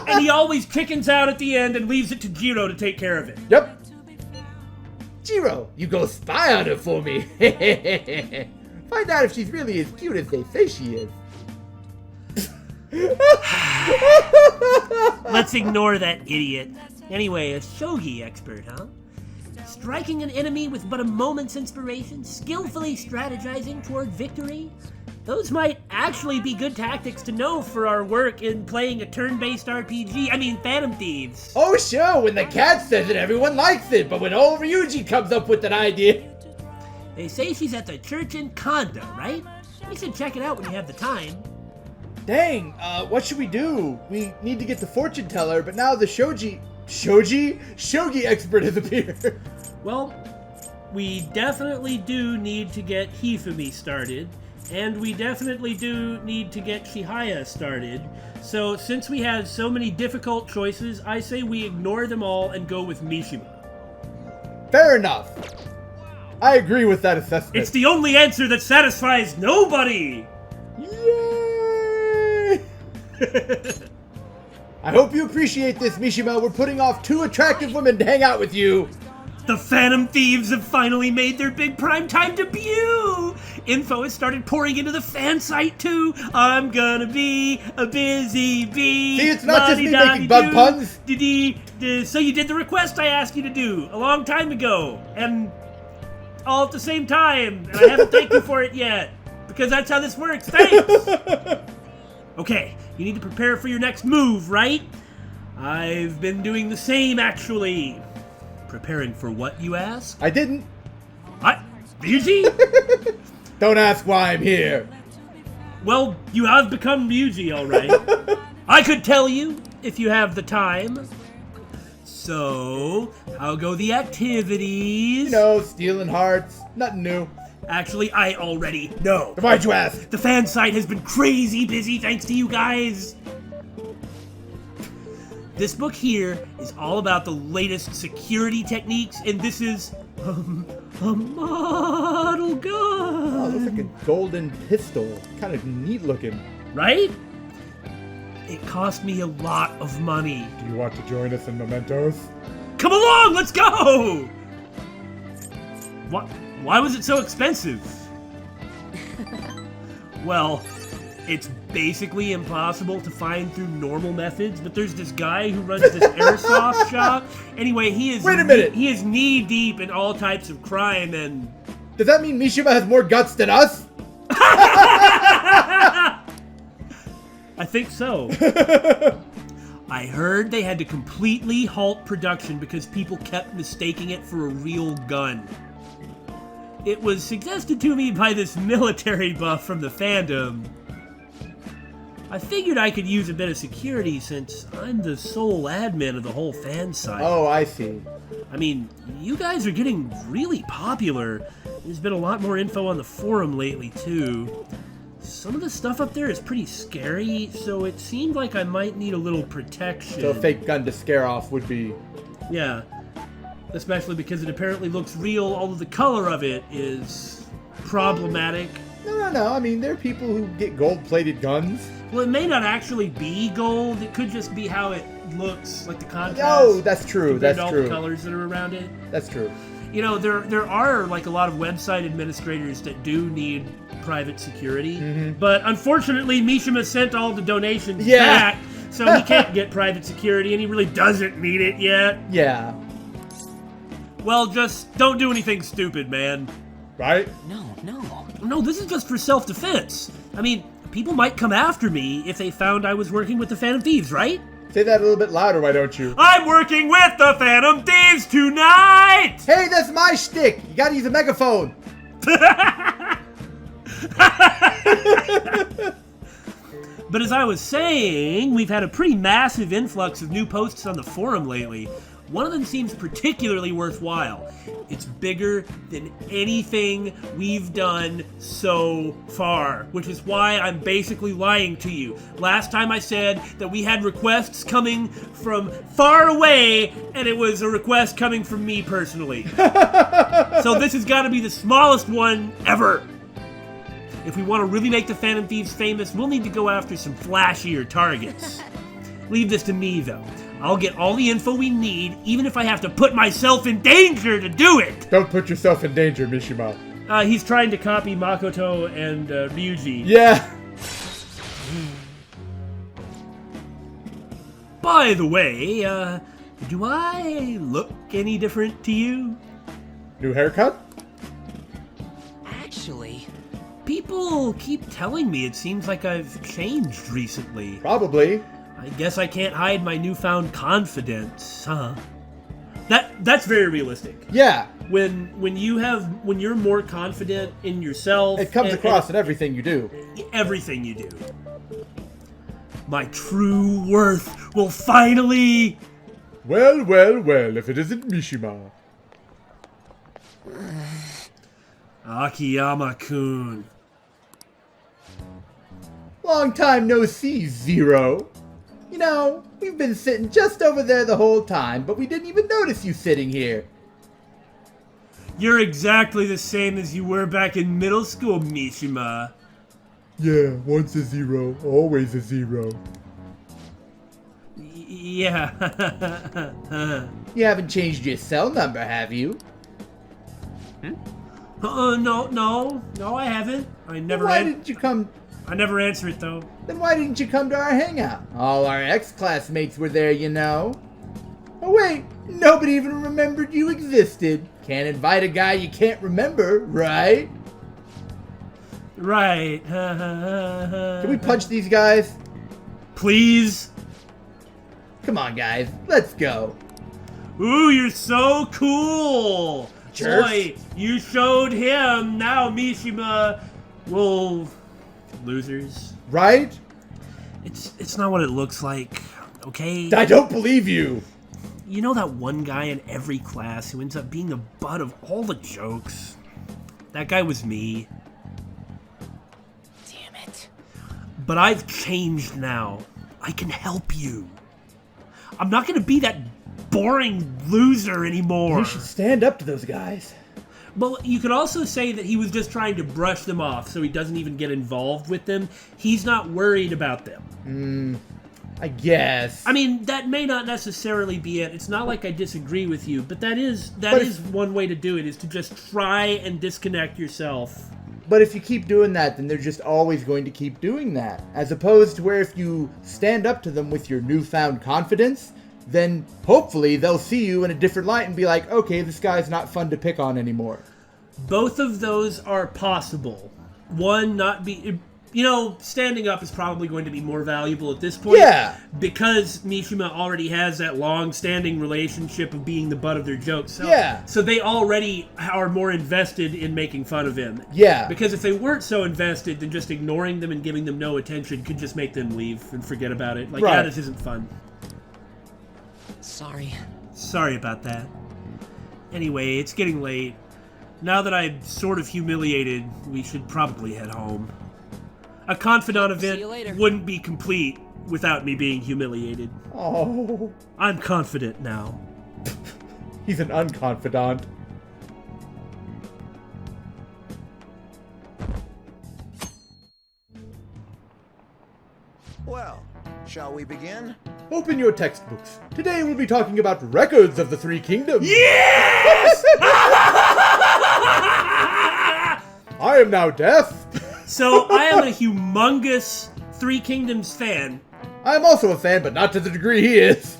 Speaker 1: And he always chickens out at the end and leaves it to Jiro to take care of it.
Speaker 2: Yep. Jiro, you go spy on her for me. Find out if she's really as cute as they say she is.
Speaker 1: Let's ignore that idiot. Anyway, a shogi expert, huh? Striking an enemy with but a moment's inspiration, skillfully strategizing toward victory? Those might actually be good tactics to know for our work in playing a turn-based RPG. I mean, Phantom Thieves.
Speaker 2: Oh, sure, when the cat says it, everyone likes it, but when old Ryuji comes up with an idea...
Speaker 1: They say she's at the church in Kondo, right? You should check it out when you have the time.
Speaker 2: Dang, what should we do? We need to get the fortune teller, but now the shogi expert has appeared.
Speaker 1: Well, we definitely do need to get Hifumi started, and we definitely do need to get Chihaya started. So since we have so many difficult choices, I say we ignore them all and go with Mishima.
Speaker 2: Fair enough. I agree with that assessment.
Speaker 1: It's the only answer that satisfies nobody!
Speaker 2: Yay! I hope you appreciate this, Mishima. We're putting off 2 attractive women to hang out with you.
Speaker 1: The Phantom Thieves have finally made their big primetime debut! Info has started pouring into the fan site, too. I'm gonna be a busy bee.
Speaker 2: See, it's not just me making bug puns.
Speaker 1: So you did the request I asked you to do a long time ago, and all at the same time, and I haven't thanked you for it yet, because that's how this works. Thanks! Okay, you need to prepare for your next move, right? I've been doing the same, actually. Preparing for what, you ask?
Speaker 2: I didn't.
Speaker 1: What? Ryuji?
Speaker 2: Don't ask why I'm here.
Speaker 1: Well, you have become Ryuji, all right. I could tell you, if you have the time. So, how go the activities?
Speaker 2: You know, stealing hearts. Nothing new.
Speaker 1: Actually, I already know.
Speaker 2: Why'd you ask?
Speaker 1: The fan site has been crazy busy thanks to you guys. This book here is all about the latest security techniques, and this is a model gun.
Speaker 2: Oh, looks like a golden pistol. Kind of neat looking.
Speaker 1: Right? It cost me a lot of money.
Speaker 2: Do you want to join us in Mementos?
Speaker 1: Come along, let's go! Why was it so expensive? Well, it's basically impossible to find through normal methods, but there's this guy who runs this airsoft shop. Anyway, he is
Speaker 2: Wait a minute!
Speaker 1: He is knee deep in all types of crime, and
Speaker 2: Does that mean Mishima has more guts than us?
Speaker 1: I think so. I heard they had to completely halt production because people kept mistaking it for a real gun. It was suggested to me by this military buff from the fandom. I figured I could use a bit of security since I'm the sole admin of the whole fan site.
Speaker 2: Oh, I see.
Speaker 1: I mean, you guys are getting really popular. There's been a lot more info on the forum lately, too. Some of the stuff up there is pretty scary, so it seemed like I might need a little protection.
Speaker 2: So a fake gun to scare off would be...
Speaker 1: Yeah. Especially because it apparently looks real, although the color of it is problematic.
Speaker 2: No. I mean, there are people who get gold-plated guns.
Speaker 1: Well, it may not actually be gold. It could just be how it looks, like the contrast.
Speaker 2: Oh, that's true.
Speaker 1: compared
Speaker 2: That's
Speaker 1: to all
Speaker 2: true.
Speaker 1: the colors that are around it.
Speaker 2: That's true.
Speaker 1: You know, there are like a lot of website administrators that do need private security, but unfortunately Mishima sent all the donations back, so he can't get private security, and he really doesn't need it yet.
Speaker 2: Yeah.
Speaker 1: Well, just don't do anything stupid, man.
Speaker 2: Right?
Speaker 1: No, this is just for self-defense. I mean, people might come after me if they found I was working with the Phantom Thieves, right?
Speaker 2: Say that a little bit louder, why don't you?
Speaker 1: I'm working with the Phantom Thieves tonight!
Speaker 2: Hey, that's my shtick! You gotta use a megaphone!
Speaker 1: But as I was saying, we've had a pretty massive influx of new posts on the forum lately. One of them seems particularly worthwhile. It's bigger than anything we've done so far, which is why I'm basically lying to you. Last time I said that we had requests coming from far away, and it was a request coming from me personally. So this has got to be the smallest one ever. If we want to really make the Phantom Thieves famous, we'll need to go after some flashier targets. Leave this to me, though. I'll get all the info we need, even if I have to put myself in danger to do it!
Speaker 2: Don't put yourself in danger, Mishima.
Speaker 1: He's trying to copy Makoto and Ryuji.
Speaker 2: Yeah!
Speaker 1: By the way, do I look any different to you?
Speaker 2: New haircut?
Speaker 8: Actually,
Speaker 1: People keep telling me it seems like I've changed recently.
Speaker 2: Probably.
Speaker 1: I guess I can't hide my newfound confidence, huh? That's very realistic.
Speaker 2: Yeah.
Speaker 1: When you're more confident in yourself,
Speaker 2: It comes across in everything you do.
Speaker 1: everything you do. My true worth will finally...
Speaker 2: Well, well, well, if it isn't Mishima.
Speaker 1: Akiyama-kun.
Speaker 2: Long time no see, Zero. You know, we've been sitting just over there the whole time, but we didn't even notice you sitting here.
Speaker 1: You're exactly the same as you were back in middle school, Mishima.
Speaker 2: Yeah, once a zero, always a zero.
Speaker 1: Yeah.
Speaker 2: You haven't changed your cell number, have you?
Speaker 1: No, I haven't. I never I never answer it though.
Speaker 2: Then why didn't you come to our hangout? All our ex-classmates were there, you know. Oh wait, nobody even remembered you existed. Can't invite a guy you can't remember, right?
Speaker 1: Right.
Speaker 2: Can we punch these guys?
Speaker 1: Please?
Speaker 2: Come on, guys, let's go.
Speaker 1: Ooh, you're so cool!
Speaker 2: Jerks.
Speaker 1: Boy, you showed him. Now Mishima will... Losers.
Speaker 2: Right?
Speaker 1: It's not what it looks like, okay?
Speaker 2: I don't believe you.
Speaker 1: You know that one guy in every class who ends up being the butt of all the jokes? That guy was me.
Speaker 8: damn it.
Speaker 1: But I've changed now. I can help you. I'm not gonna be that boring loser anymore.
Speaker 2: You should stand up to those guys.
Speaker 1: But you could also say that he was just trying to brush them off so he doesn't even get involved with them. He's not worried about them.
Speaker 2: I guess.
Speaker 1: I mean, that may not necessarily be it. It's not like I disagree with you, but that is one way to do it, is to just try and disconnect yourself.
Speaker 2: But if you keep doing that, then they're just always going to keep doing that. As opposed to where if you stand up to them with your newfound confidence, then hopefully they'll see you in a different light and be like, okay, this guy's not fun to pick on anymore.
Speaker 1: Both of those are possible. One, not be... You know, standing up is probably going to be more valuable at this point.
Speaker 2: Yeah.
Speaker 1: Because Mishima already has that long-standing relationship of being the butt of their jokes. So,
Speaker 2: Yeah.
Speaker 1: So they already are more invested in making fun of him.
Speaker 2: Yeah.
Speaker 1: Because if they weren't so invested, then just ignoring them and giving them no attention could just make them leave and forget about it. Like,
Speaker 2: Right.
Speaker 1: yeah, this isn't fun.
Speaker 8: Sorry
Speaker 1: about that. Anyway, it's getting late. Now that I'm sort of humiliated, we should probably head home. A confidant
Speaker 8: See you
Speaker 1: event
Speaker 8: later.
Speaker 1: wouldn't be complete without me being humiliated.
Speaker 2: Oh,
Speaker 1: I'm confident now.
Speaker 2: he's an unconfidant.
Speaker 9: Well, shall we begin?
Speaker 2: Open your textbooks. Today we'll be talking about records of the Three Kingdoms.
Speaker 1: Yes!
Speaker 2: I am now deaf.
Speaker 1: So, I am a humongous Three Kingdoms fan.
Speaker 2: I am also a fan, but not to the degree he is.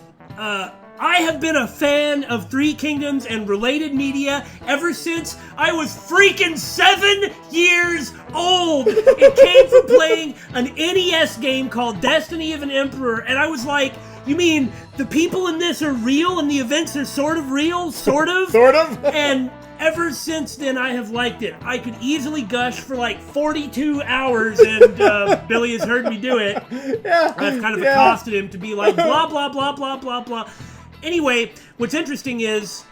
Speaker 1: I have been a fan of Three Kingdoms and related media ever since I was freaking 7 years old. It came from playing an NES game called Destiny of an Emperor, and I was like, you mean the people in this are real and the events are sort of real? Sort of?
Speaker 2: Sort of?
Speaker 1: And ever since then, I have liked it. I could easily gush for like 42 hours, and Billy has heard me do it.
Speaker 2: Yeah.
Speaker 1: I've kind of accosted him to be like, blah, blah, blah, blah, blah, blah. Anyway, what's interesting is,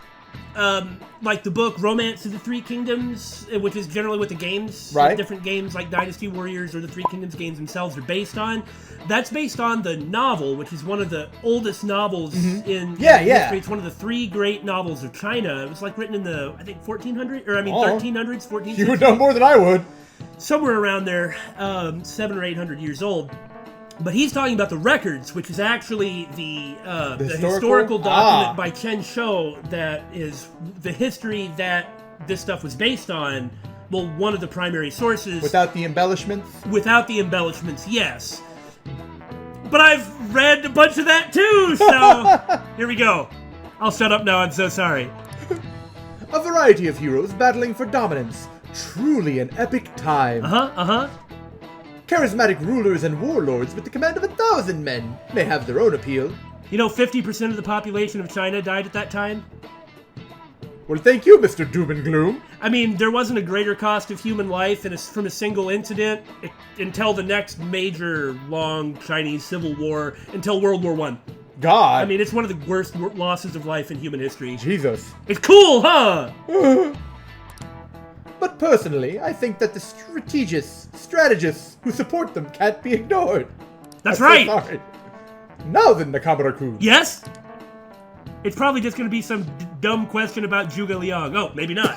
Speaker 1: like the book Romance of the Three Kingdoms, which is generally what the games,
Speaker 2: right.
Speaker 1: Different games like Dynasty Warriors or the Three Kingdoms games themselves are based on. That's based on the novel, which is one of the oldest novels in history. It's one of the 3 great novels of China. It was like written in the, I think, 1300s, 1300s, 1400s.
Speaker 2: You would know more than I would.
Speaker 1: Somewhere around there, 700 or 800 years old. But he's talking about the records, which is actually the historical document by Chen Shou that is the history that this stuff was based on. Well, one of the primary sources.
Speaker 2: Without the embellishments?
Speaker 1: Without the embellishments, yes. But I've read a bunch of that too, so here we go. I'll shut up now, I'm so sorry.
Speaker 2: A variety of heroes battling for dominance. Truly an epic time. Charismatic rulers and warlords with the command of 1,000 men may have their own appeal.
Speaker 1: You know, 50% of the population of China died at that time?
Speaker 2: Well, thank you, Mr. Doom and Gloom.
Speaker 1: I mean, there wasn't a greater cost of human life from a single incident until the next major long Chinese civil war, until World War I.
Speaker 2: God.
Speaker 1: I mean, it's one of the worst losses of life in human history.
Speaker 2: Jesus.
Speaker 1: It's cool, huh?
Speaker 2: But personally, I think that the strategists who support them can't be ignored.
Speaker 1: That's
Speaker 2: I'm
Speaker 1: right.
Speaker 2: So sorry. Now then, Nakamura-kun.
Speaker 1: Yes? It's probably just going to be some dumb question about Zhuge Liang. Oh, maybe not.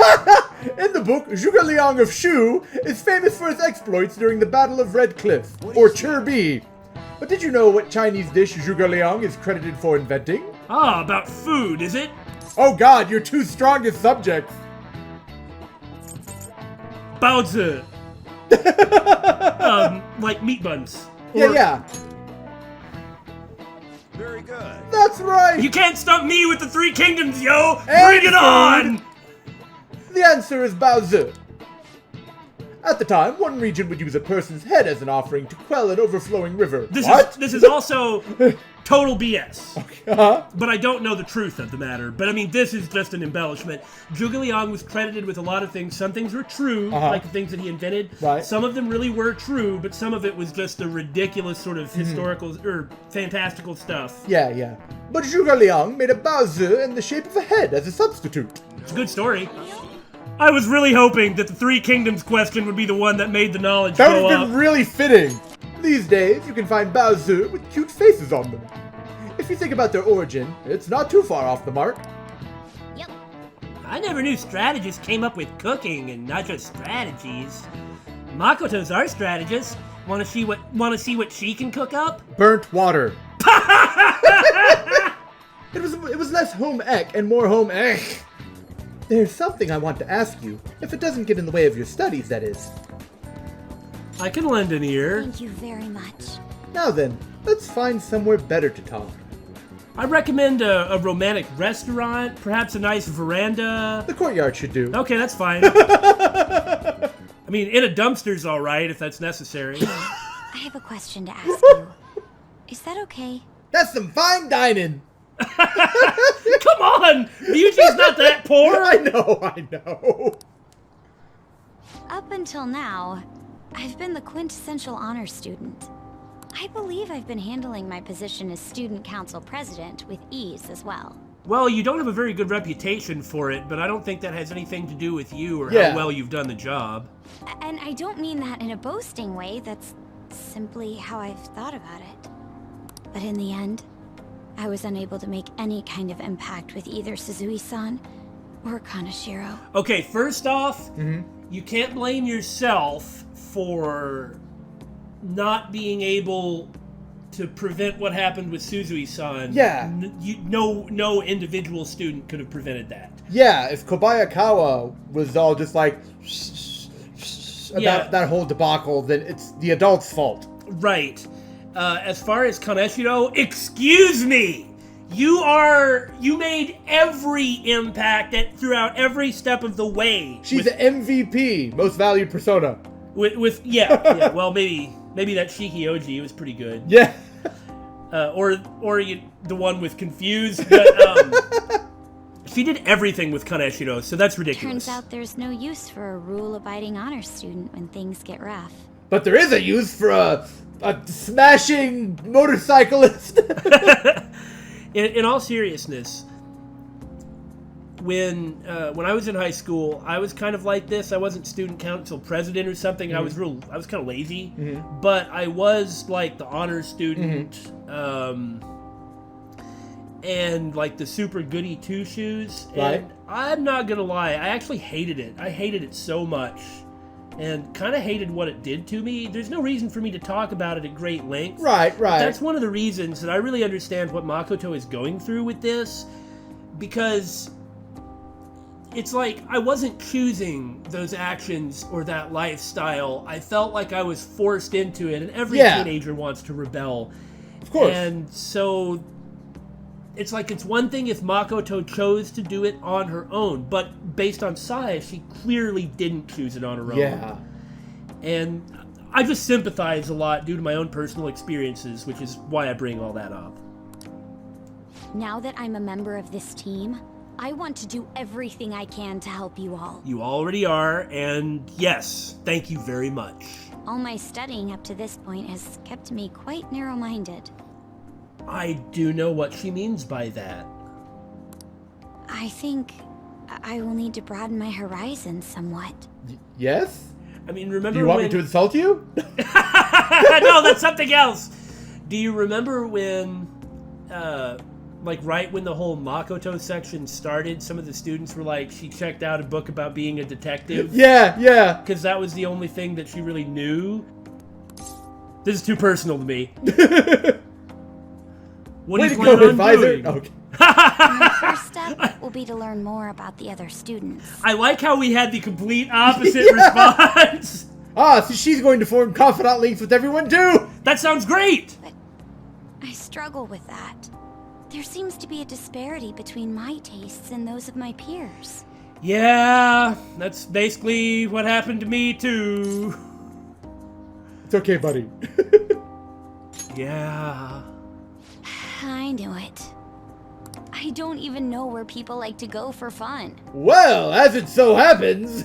Speaker 2: In the book, Zhuge Liang of Shu is famous for his exploits during the Battle of Red Cliff, or Chirbi. But did you know what Chinese dish Zhuge Liang is credited for inventing?
Speaker 1: Ah, about food, is it?
Speaker 2: Oh God, your 2 strongest subjects.
Speaker 1: Baozi. Like meat buns.
Speaker 2: Yeah.
Speaker 8: Very good.
Speaker 2: That's right.
Speaker 1: You can't stump me with the Three Kingdoms, yo!
Speaker 2: And
Speaker 1: Bring it on!
Speaker 2: The answer is Baozi. At the time, one region would use a person's head as an offering to quell an overflowing river.
Speaker 1: This is also total BS.
Speaker 2: Okay.
Speaker 1: But I don't know the truth of the matter. But I mean, this is just an embellishment. Zhuge Liang was credited with a lot of things. Some things were true, like the things that he invented.
Speaker 2: Right.
Speaker 1: Some of them really were true, but some of it was just the ridiculous sort of historical or fantastical stuff.
Speaker 2: Yeah. But Zhuge Liang made a Baozi in the shape of a head as a substitute.
Speaker 1: It's a good story. I was really hoping that the Three Kingdoms question would be the one that made the knowledge
Speaker 2: That
Speaker 1: go
Speaker 2: would have
Speaker 1: up.
Speaker 2: been really fitting. These days, you can find Baozi with cute faces on them. If you think about their origin, it's not too far off the mark.
Speaker 3: Yep.
Speaker 1: I never knew strategists came up with cooking and not just strategies. Makoto's our strategist. Want to see what she can cook up?
Speaker 2: Burnt water. It was less home ec and more home ech. There's something I want to ask you, if it doesn't get in the way of your studies, that is.
Speaker 1: I can lend an ear.
Speaker 5: Thank you very much.
Speaker 2: Now then, let's find somewhere better to talk.
Speaker 1: I recommend a romantic restaurant, perhaps a nice veranda.
Speaker 2: The courtyard should do.
Speaker 1: Okay, that's fine. I mean, in a dumpster's all right if that's necessary.
Speaker 5: I have a question to ask you. Is that okay?
Speaker 2: That's some fine dining.
Speaker 1: Come on! Ryuji's not that poor!
Speaker 2: I know.
Speaker 5: Up until now, I've been the quintessential honor student. I believe I've been handling my position as student council president with ease as well.
Speaker 1: Well, you don't have a very good reputation for it, but I don't think that has anything to do with you or
Speaker 2: Yeah.
Speaker 1: how well you've done the job.
Speaker 5: And I don't mean that in a boasting way, that's simply how I've thought about it. But in the end, I was unable to make any kind of impact with either Suzui-san or Kaneshiro.
Speaker 1: Okay, first off, you can't blame yourself for not being able to prevent what happened with Suzui-san.
Speaker 2: Yeah.
Speaker 1: No individual student could have prevented that.
Speaker 2: Yeah, if Kobayakawa was all just like about that whole debacle, then it's the adult's fault.
Speaker 1: Right. As far as Kaneshiro, excuse me! You made every impact throughout every step of the way.
Speaker 2: She's the MVP, most valued persona.
Speaker 1: Yeah. Well, maybe that Shikioji was pretty good.
Speaker 2: Yeah.
Speaker 1: Or the one with confused. But she did everything with Kaneshiro, so that's ridiculous.
Speaker 5: Turns out there's no use for a rule-abiding honor student when things get rough.
Speaker 2: But there is a use for a smashing motorcyclist.
Speaker 1: In all seriousness, when I was in high school, I was kind of like this. I wasn't student council president or something. I was kind of lazy, but I was like the honor student, and like the super goody two shoes.
Speaker 2: Right.
Speaker 1: And I'm not gonna lie, I actually hated it. I hated it so much, and kind of hated what it did to me. There's no reason for me to talk about it at great length.
Speaker 2: Right.
Speaker 1: That's one of the reasons that I really understand what Makoto is going through with this, because it's like I wasn't choosing those actions or that lifestyle. I felt like I was forced into it, and every teenager wants to rebel.
Speaker 2: Of course.
Speaker 1: And so it's like it's one thing if Makoto chose to do it on her own, but based on Sai, she clearly didn't choose it on her own.
Speaker 2: Yeah.
Speaker 1: And I just sympathize a lot due to my own personal experiences, which is why I bring all that up.
Speaker 5: Now that I'm a member of this team, I want to do everything I can to help you all.
Speaker 1: You already are, and yes, thank you very much.
Speaker 5: All my studying up to this point has kept me quite narrow-minded.
Speaker 1: I do know what she means by that.
Speaker 5: I think I will need to broaden my horizons somewhat.
Speaker 2: Yes?
Speaker 1: I mean, remember
Speaker 2: Do you want me to insult you?
Speaker 1: No, that's something else. Do you remember when, like right when the whole Makoto section started, some of the students were like, she checked out a book about being a detective?
Speaker 2: Yeah.
Speaker 1: Because that was the only thing that she really knew. This is too personal to me. What do you plan on doing?
Speaker 2: Okay.
Speaker 5: My first step will be to learn more about the other students.
Speaker 1: I like how we had the complete opposite response.
Speaker 2: So she's going to form confidant links with everyone too!
Speaker 1: That sounds great!
Speaker 5: But I struggle with that. There seems to be a disparity between my tastes and those of my peers.
Speaker 1: Yeah, that's basically what happened to me too.
Speaker 2: It's okay, buddy.
Speaker 1: Yeah.
Speaker 5: I knew it. I don't even know where people like to go for fun.
Speaker 2: Well, as it so happens.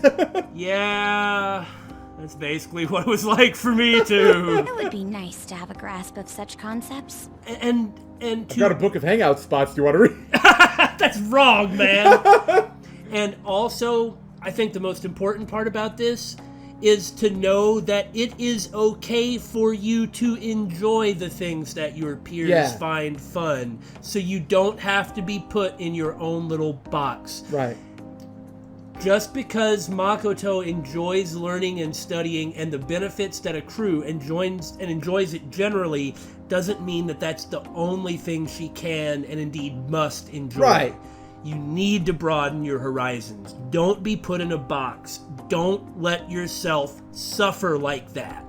Speaker 1: Yeah, that's basically what it was like for me too.
Speaker 5: It would be nice to have a grasp of such concepts.
Speaker 1: And
Speaker 2: I've got a book of hangout spots. Do you want to read?
Speaker 1: That's wrong, man. And also, I think the most important part about this is to know that it is okay for you to enjoy the things that your peers find fun, so you don't have to be put in your own little box.
Speaker 2: Right.
Speaker 1: Just because Makoto enjoys learning and studying and the benefits that accrue and enjoys it generally doesn't mean that that's the only thing she can and indeed must enjoy.
Speaker 2: Right.
Speaker 1: You need to broaden your horizons. Don't be put in a box. Don't let yourself suffer like that.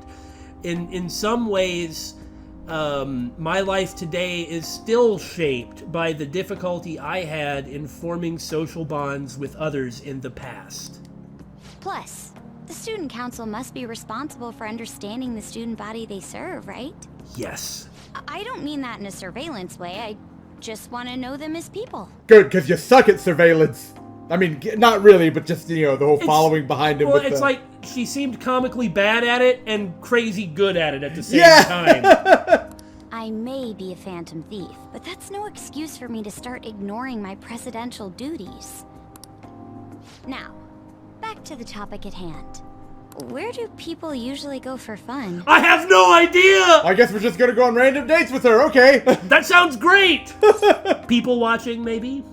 Speaker 1: In some ways, my life today is still shaped by the difficulty I had in forming social bonds with others in the past.
Speaker 5: Plus, the student council must be responsible for understanding the student body they serve, right?
Speaker 1: Yes.
Speaker 5: I don't mean that in a surveillance way. I just want to know them as people.
Speaker 2: Good, because you suck at surveillance. I mean, not really, but just, the whole following behind him.
Speaker 1: Well,
Speaker 2: with
Speaker 1: it's like she seemed comically bad at it and crazy good at it at the same time.
Speaker 5: I may be a phantom thief, but that's no excuse for me to start ignoring my presidential duties. Now, back to the topic at hand. Where do people usually go for fun?
Speaker 1: I have no idea!
Speaker 2: I guess we're just gonna go on random dates with her, okay.
Speaker 1: That sounds great! People watching, maybe?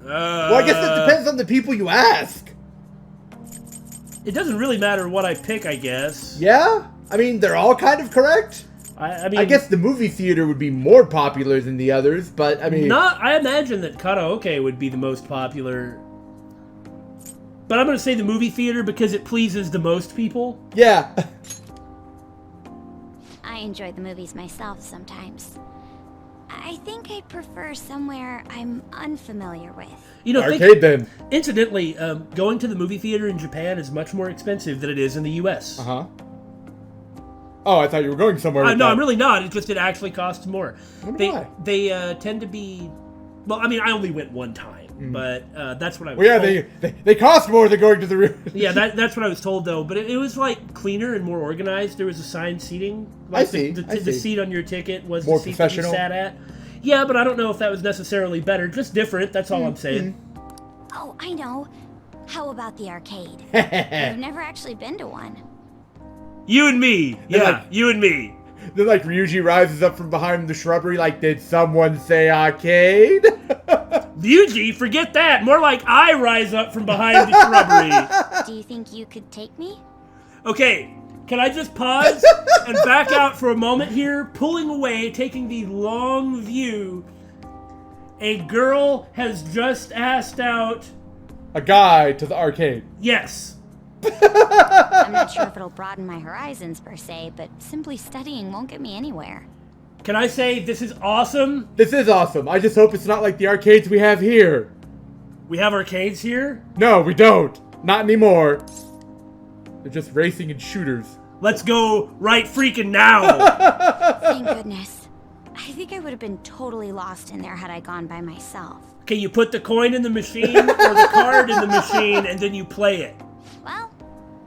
Speaker 2: Well, I guess it depends on the people you ask.
Speaker 1: It doesn't really matter what I pick, I guess.
Speaker 2: Yeah? I mean, they're all kind of correct.
Speaker 1: I mean,
Speaker 2: I guess the movie theater would be more popular than the others, but I mean...
Speaker 1: I imagine that karaoke would be the most popular. But I'm going to say the movie theater because it pleases the most people.
Speaker 2: Yeah.
Speaker 5: I enjoy the movies myself sometimes. I think I'd prefer somewhere I'm unfamiliar with.
Speaker 1: You know,
Speaker 2: Arcade then.
Speaker 1: Incidentally, going to the movie theater in Japan is much more expensive than it is in the U.S.
Speaker 2: Uh-huh. Oh, I thought you were going somewhere with
Speaker 1: No,
Speaker 2: that.
Speaker 1: I'm really not. It's just it actually costs more.
Speaker 2: Why?
Speaker 1: They tend to be... Well, I mean, I only went one time, but that's what I was
Speaker 2: Well, yeah,
Speaker 1: told.
Speaker 2: they cost more than going to the room.
Speaker 1: Yeah, that's what I was told, though. But it was, like, cleaner and more organized. There was assigned seating. Like,
Speaker 2: I see.
Speaker 1: The seat on your ticket was
Speaker 2: More
Speaker 1: the seat that you
Speaker 2: professional?
Speaker 1: sat at. Yeah, but I don't know if that was necessarily better. Just different, that's all I'm saying.
Speaker 5: Oh, I know. How about the arcade? I've never actually been to one.
Speaker 1: You and me. Yeah,
Speaker 2: like-
Speaker 1: you and me.
Speaker 2: Then, like, Ryuji rises up from behind the shrubbery like, did someone say arcade?
Speaker 1: Ryuji, forget that. More like I rise up from behind the shrubbery.
Speaker 5: Do you think you could take me?
Speaker 1: Okay, can I just pause and back out for a moment here? Pulling away, taking the long view. A girl has just asked out...
Speaker 2: A guy to the arcade.
Speaker 1: Yes.
Speaker 5: I'm not sure if it'll broaden my horizons per se, but simply studying won't get me anywhere.
Speaker 1: Can I say this is awesome?
Speaker 2: This is awesome. I just hope it's not like the arcades we have here.
Speaker 1: We have arcades here?
Speaker 2: No, we don't. Not anymore. They're just racing and shooters.
Speaker 1: Let's go right freaking now.
Speaker 5: Thank goodness. I think I would have been totally lost in there had I gone by myself.
Speaker 1: Okay, you put the coin in the machine or the card in the machine and then you play it.
Speaker 5: Well,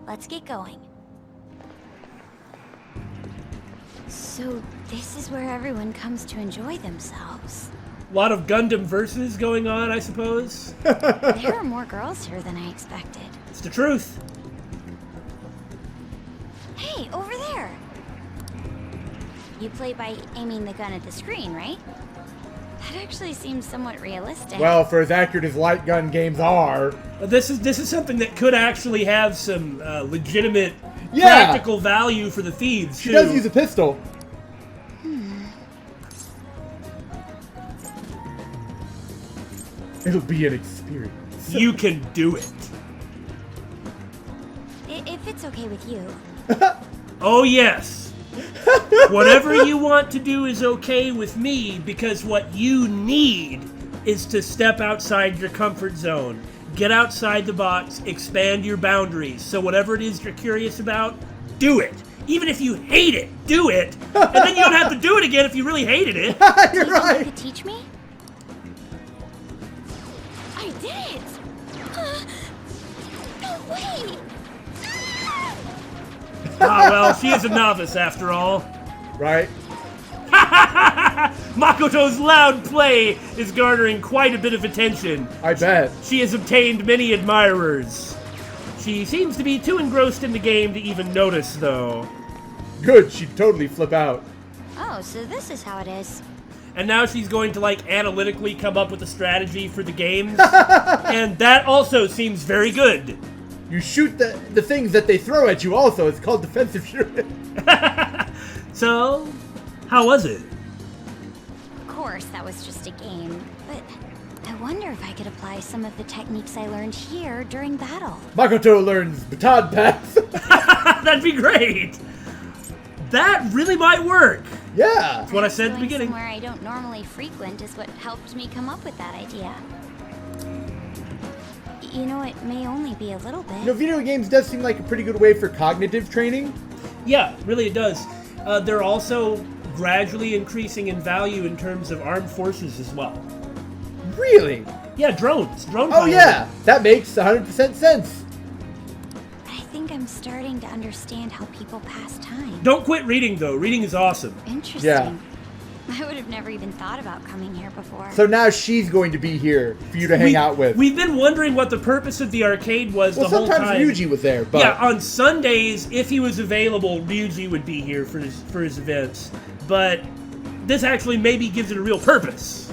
Speaker 5: let's get going. So, this is where everyone comes to enjoy themselves.
Speaker 1: A lot of Gundam verses going on, I suppose.
Speaker 5: There are more girls here than I expected.
Speaker 1: It's the truth.
Speaker 5: Hey, over there! You play by aiming the gun at the screen, right? That actually seems somewhat realistic.
Speaker 2: Well, for as accurate as light gun games are.
Speaker 1: This is something that could actually have some legitimate
Speaker 2: Yeah.
Speaker 1: practical value for the thieves,
Speaker 2: She
Speaker 1: too.
Speaker 2: does use a pistol. It'll be an experience.
Speaker 1: You can do it.
Speaker 5: If it's okay with you.
Speaker 1: Oh, yes. Whatever you want to do is okay with me, because what you need is to step outside your comfort zone. Get outside the box, expand your boundaries. So whatever it is you're curious about, do it. Even if you hate it, do it. And then you don't have to do it again if you really hated it.
Speaker 2: You're
Speaker 5: You
Speaker 2: right.
Speaker 5: could teach me? I did it! No way!
Speaker 1: Ah, well, she is a novice after all.
Speaker 2: Right?
Speaker 1: Makoto's loud play is garnering quite a bit of attention.
Speaker 2: I bet.
Speaker 1: She has obtained many admirers. She seems to be too engrossed in the game to even notice, though.
Speaker 2: Good, she'd totally flip out.
Speaker 5: Oh, so this is how it is.
Speaker 1: And now she's going to, like, analytically come up with a strategy for the games. And that also seems very good.
Speaker 2: You shoot the things that they throw at you also. It's called defensive shooting.
Speaker 1: So, how was it?
Speaker 5: Of course, that was just a game, but I wonder if I could apply some of the techniques I learned here during battle.
Speaker 2: Makoto learns baton pass.
Speaker 1: That'd be great. That really might work.
Speaker 2: Yeah.
Speaker 1: That's what I said at the
Speaker 5: Going
Speaker 1: beginning.
Speaker 5: somewhere I don't normally frequent is what helped me come up with that idea. You know, it may only be a little bit.
Speaker 2: You know, video games does seem like a pretty good way for cognitive training.
Speaker 1: Yeah, really it does. They're also gradually increasing in value in terms of armed forces as well.
Speaker 2: Really?
Speaker 1: Yeah, drones. Drone
Speaker 2: Oh
Speaker 1: piloting.
Speaker 2: yeah, that makes 100% sense.
Speaker 5: I think I'm starting to understand how people pass time.
Speaker 1: Don't quit reading, though. Reading is awesome.
Speaker 5: Interesting.
Speaker 2: Yeah.
Speaker 5: I would have never even thought about coming here before.
Speaker 2: So now she's going to be here for you to hang out with.
Speaker 1: We've been wondering what the purpose of the arcade was
Speaker 2: Well,
Speaker 1: the whole
Speaker 2: sometimes
Speaker 1: time.
Speaker 2: Ryuji was there, but
Speaker 1: Yeah, on Sundays, if he was available, Ryuji would be here for his events. But this actually maybe gives it a real purpose.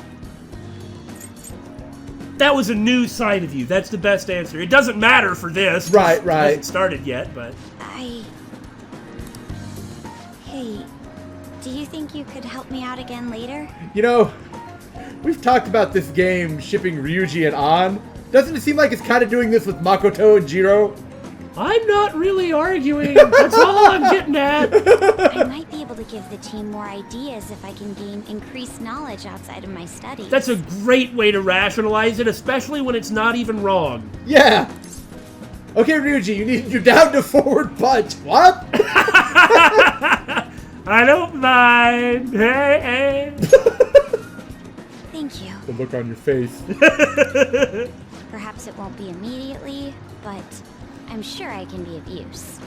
Speaker 1: That was a new side of you. That's the best answer. It doesn't matter for this. 'cause
Speaker 2: Right,
Speaker 1: It
Speaker 2: right.
Speaker 1: hasn't started yet, but...
Speaker 5: Hey, Do you think you could help me out again later?
Speaker 2: You know, we've talked about this game shipping Ryuji and An. Doesn't it seem like it's kind of doing this with Makoto and Jiro?
Speaker 1: I'm not really arguing. That's all I'm getting at.
Speaker 5: I might be able to give the team more ideas if I can gain increased knowledge outside of my studies.
Speaker 1: That's a great way to rationalize it, especially when it's not even wrong.
Speaker 2: Yeah. Okay, Ryuji, you're down to forward punch. What?
Speaker 1: I don't mind. Hey, hey.
Speaker 5: Thank you.
Speaker 2: The look on your face.
Speaker 5: Perhaps it won't be immediately, but I'm sure I can be of use.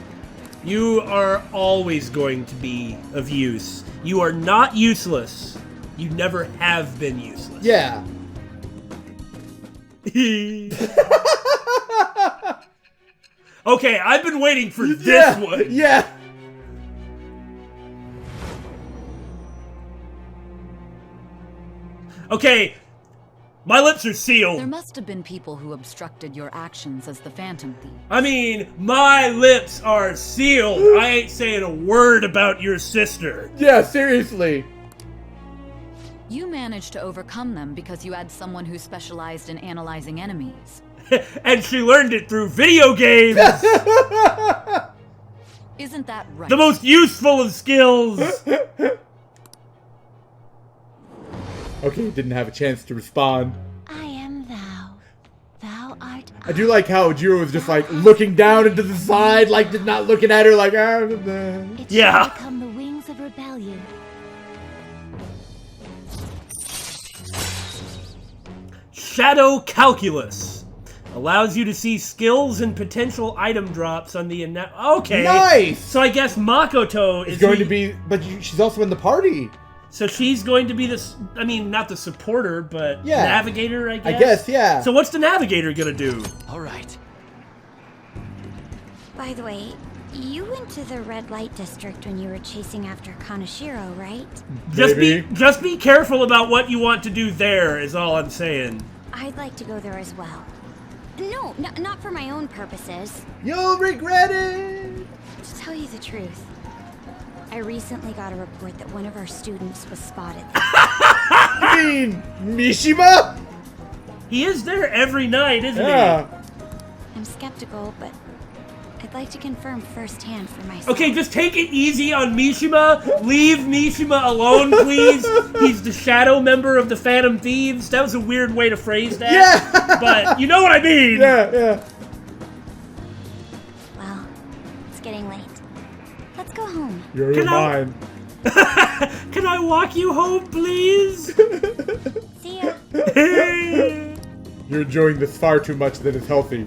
Speaker 1: You are always going to be of use. You are not useless. You never have been useless.
Speaker 2: Yeah.
Speaker 1: Okay, I've been waiting for this one.
Speaker 2: Yeah.
Speaker 1: Okay, my lips are sealed.
Speaker 8: There must have been people who obstructed your actions as the Phantom Thief.
Speaker 1: I mean, my lips are sealed. I ain't saying a word about your sister.
Speaker 2: Yeah, seriously.
Speaker 8: You managed to overcome them because you had someone who specialized in analyzing enemies.
Speaker 1: And she learned it through video games.
Speaker 8: Isn't that right?
Speaker 1: The most useful of skills.
Speaker 2: Okay, didn't have a chance to respond.
Speaker 3: I am thou. Thou art
Speaker 2: I do like how Jiro was just like looking down into the side, like not looking at her, like
Speaker 3: It
Speaker 1: Yeah.
Speaker 3: shall become the wings of rebellion.
Speaker 1: Shadow Calculus allows you to see skills and potential item drops on the okay.
Speaker 2: Nice.
Speaker 1: So I guess Makoto is
Speaker 2: It's going to be, but she's also in the party.
Speaker 1: So she's going to be this. I mean, not the supporter, but
Speaker 2: Yeah.
Speaker 1: navigator. I guess.
Speaker 2: I guess, yeah.
Speaker 1: So what's the navigator gonna do?
Speaker 7: All right.
Speaker 5: By the way, you went to the red light district when you were chasing after Kaneshiro, right?
Speaker 2: Maybe.
Speaker 1: Just be careful about what you want to do there. Is all I'm saying.
Speaker 5: I'd like to go there as well. No, not for my own purposes.
Speaker 2: You'll regret it.
Speaker 5: To tell you the truth, I recently got a report that one of our students was spotted.
Speaker 2: You mean Mishima?
Speaker 1: He is there every night, isn't
Speaker 2: Yeah.
Speaker 5: I'm skeptical, but I'd like to confirm firsthand for myself.
Speaker 1: he? Okay, just take it easy on Mishima. Leave Mishima alone, please. He's the shadow member of the Phantom Thieves. That was a weird way to phrase that.
Speaker 2: Yeah.
Speaker 1: But you know what I mean.
Speaker 2: Yeah.
Speaker 5: Well, it's getting late. Let's go home.
Speaker 2: You're
Speaker 1: Can I-
Speaker 2: mine.
Speaker 1: Can I walk you home, please?
Speaker 5: See ya.
Speaker 2: You're enjoying this far too much than is healthy.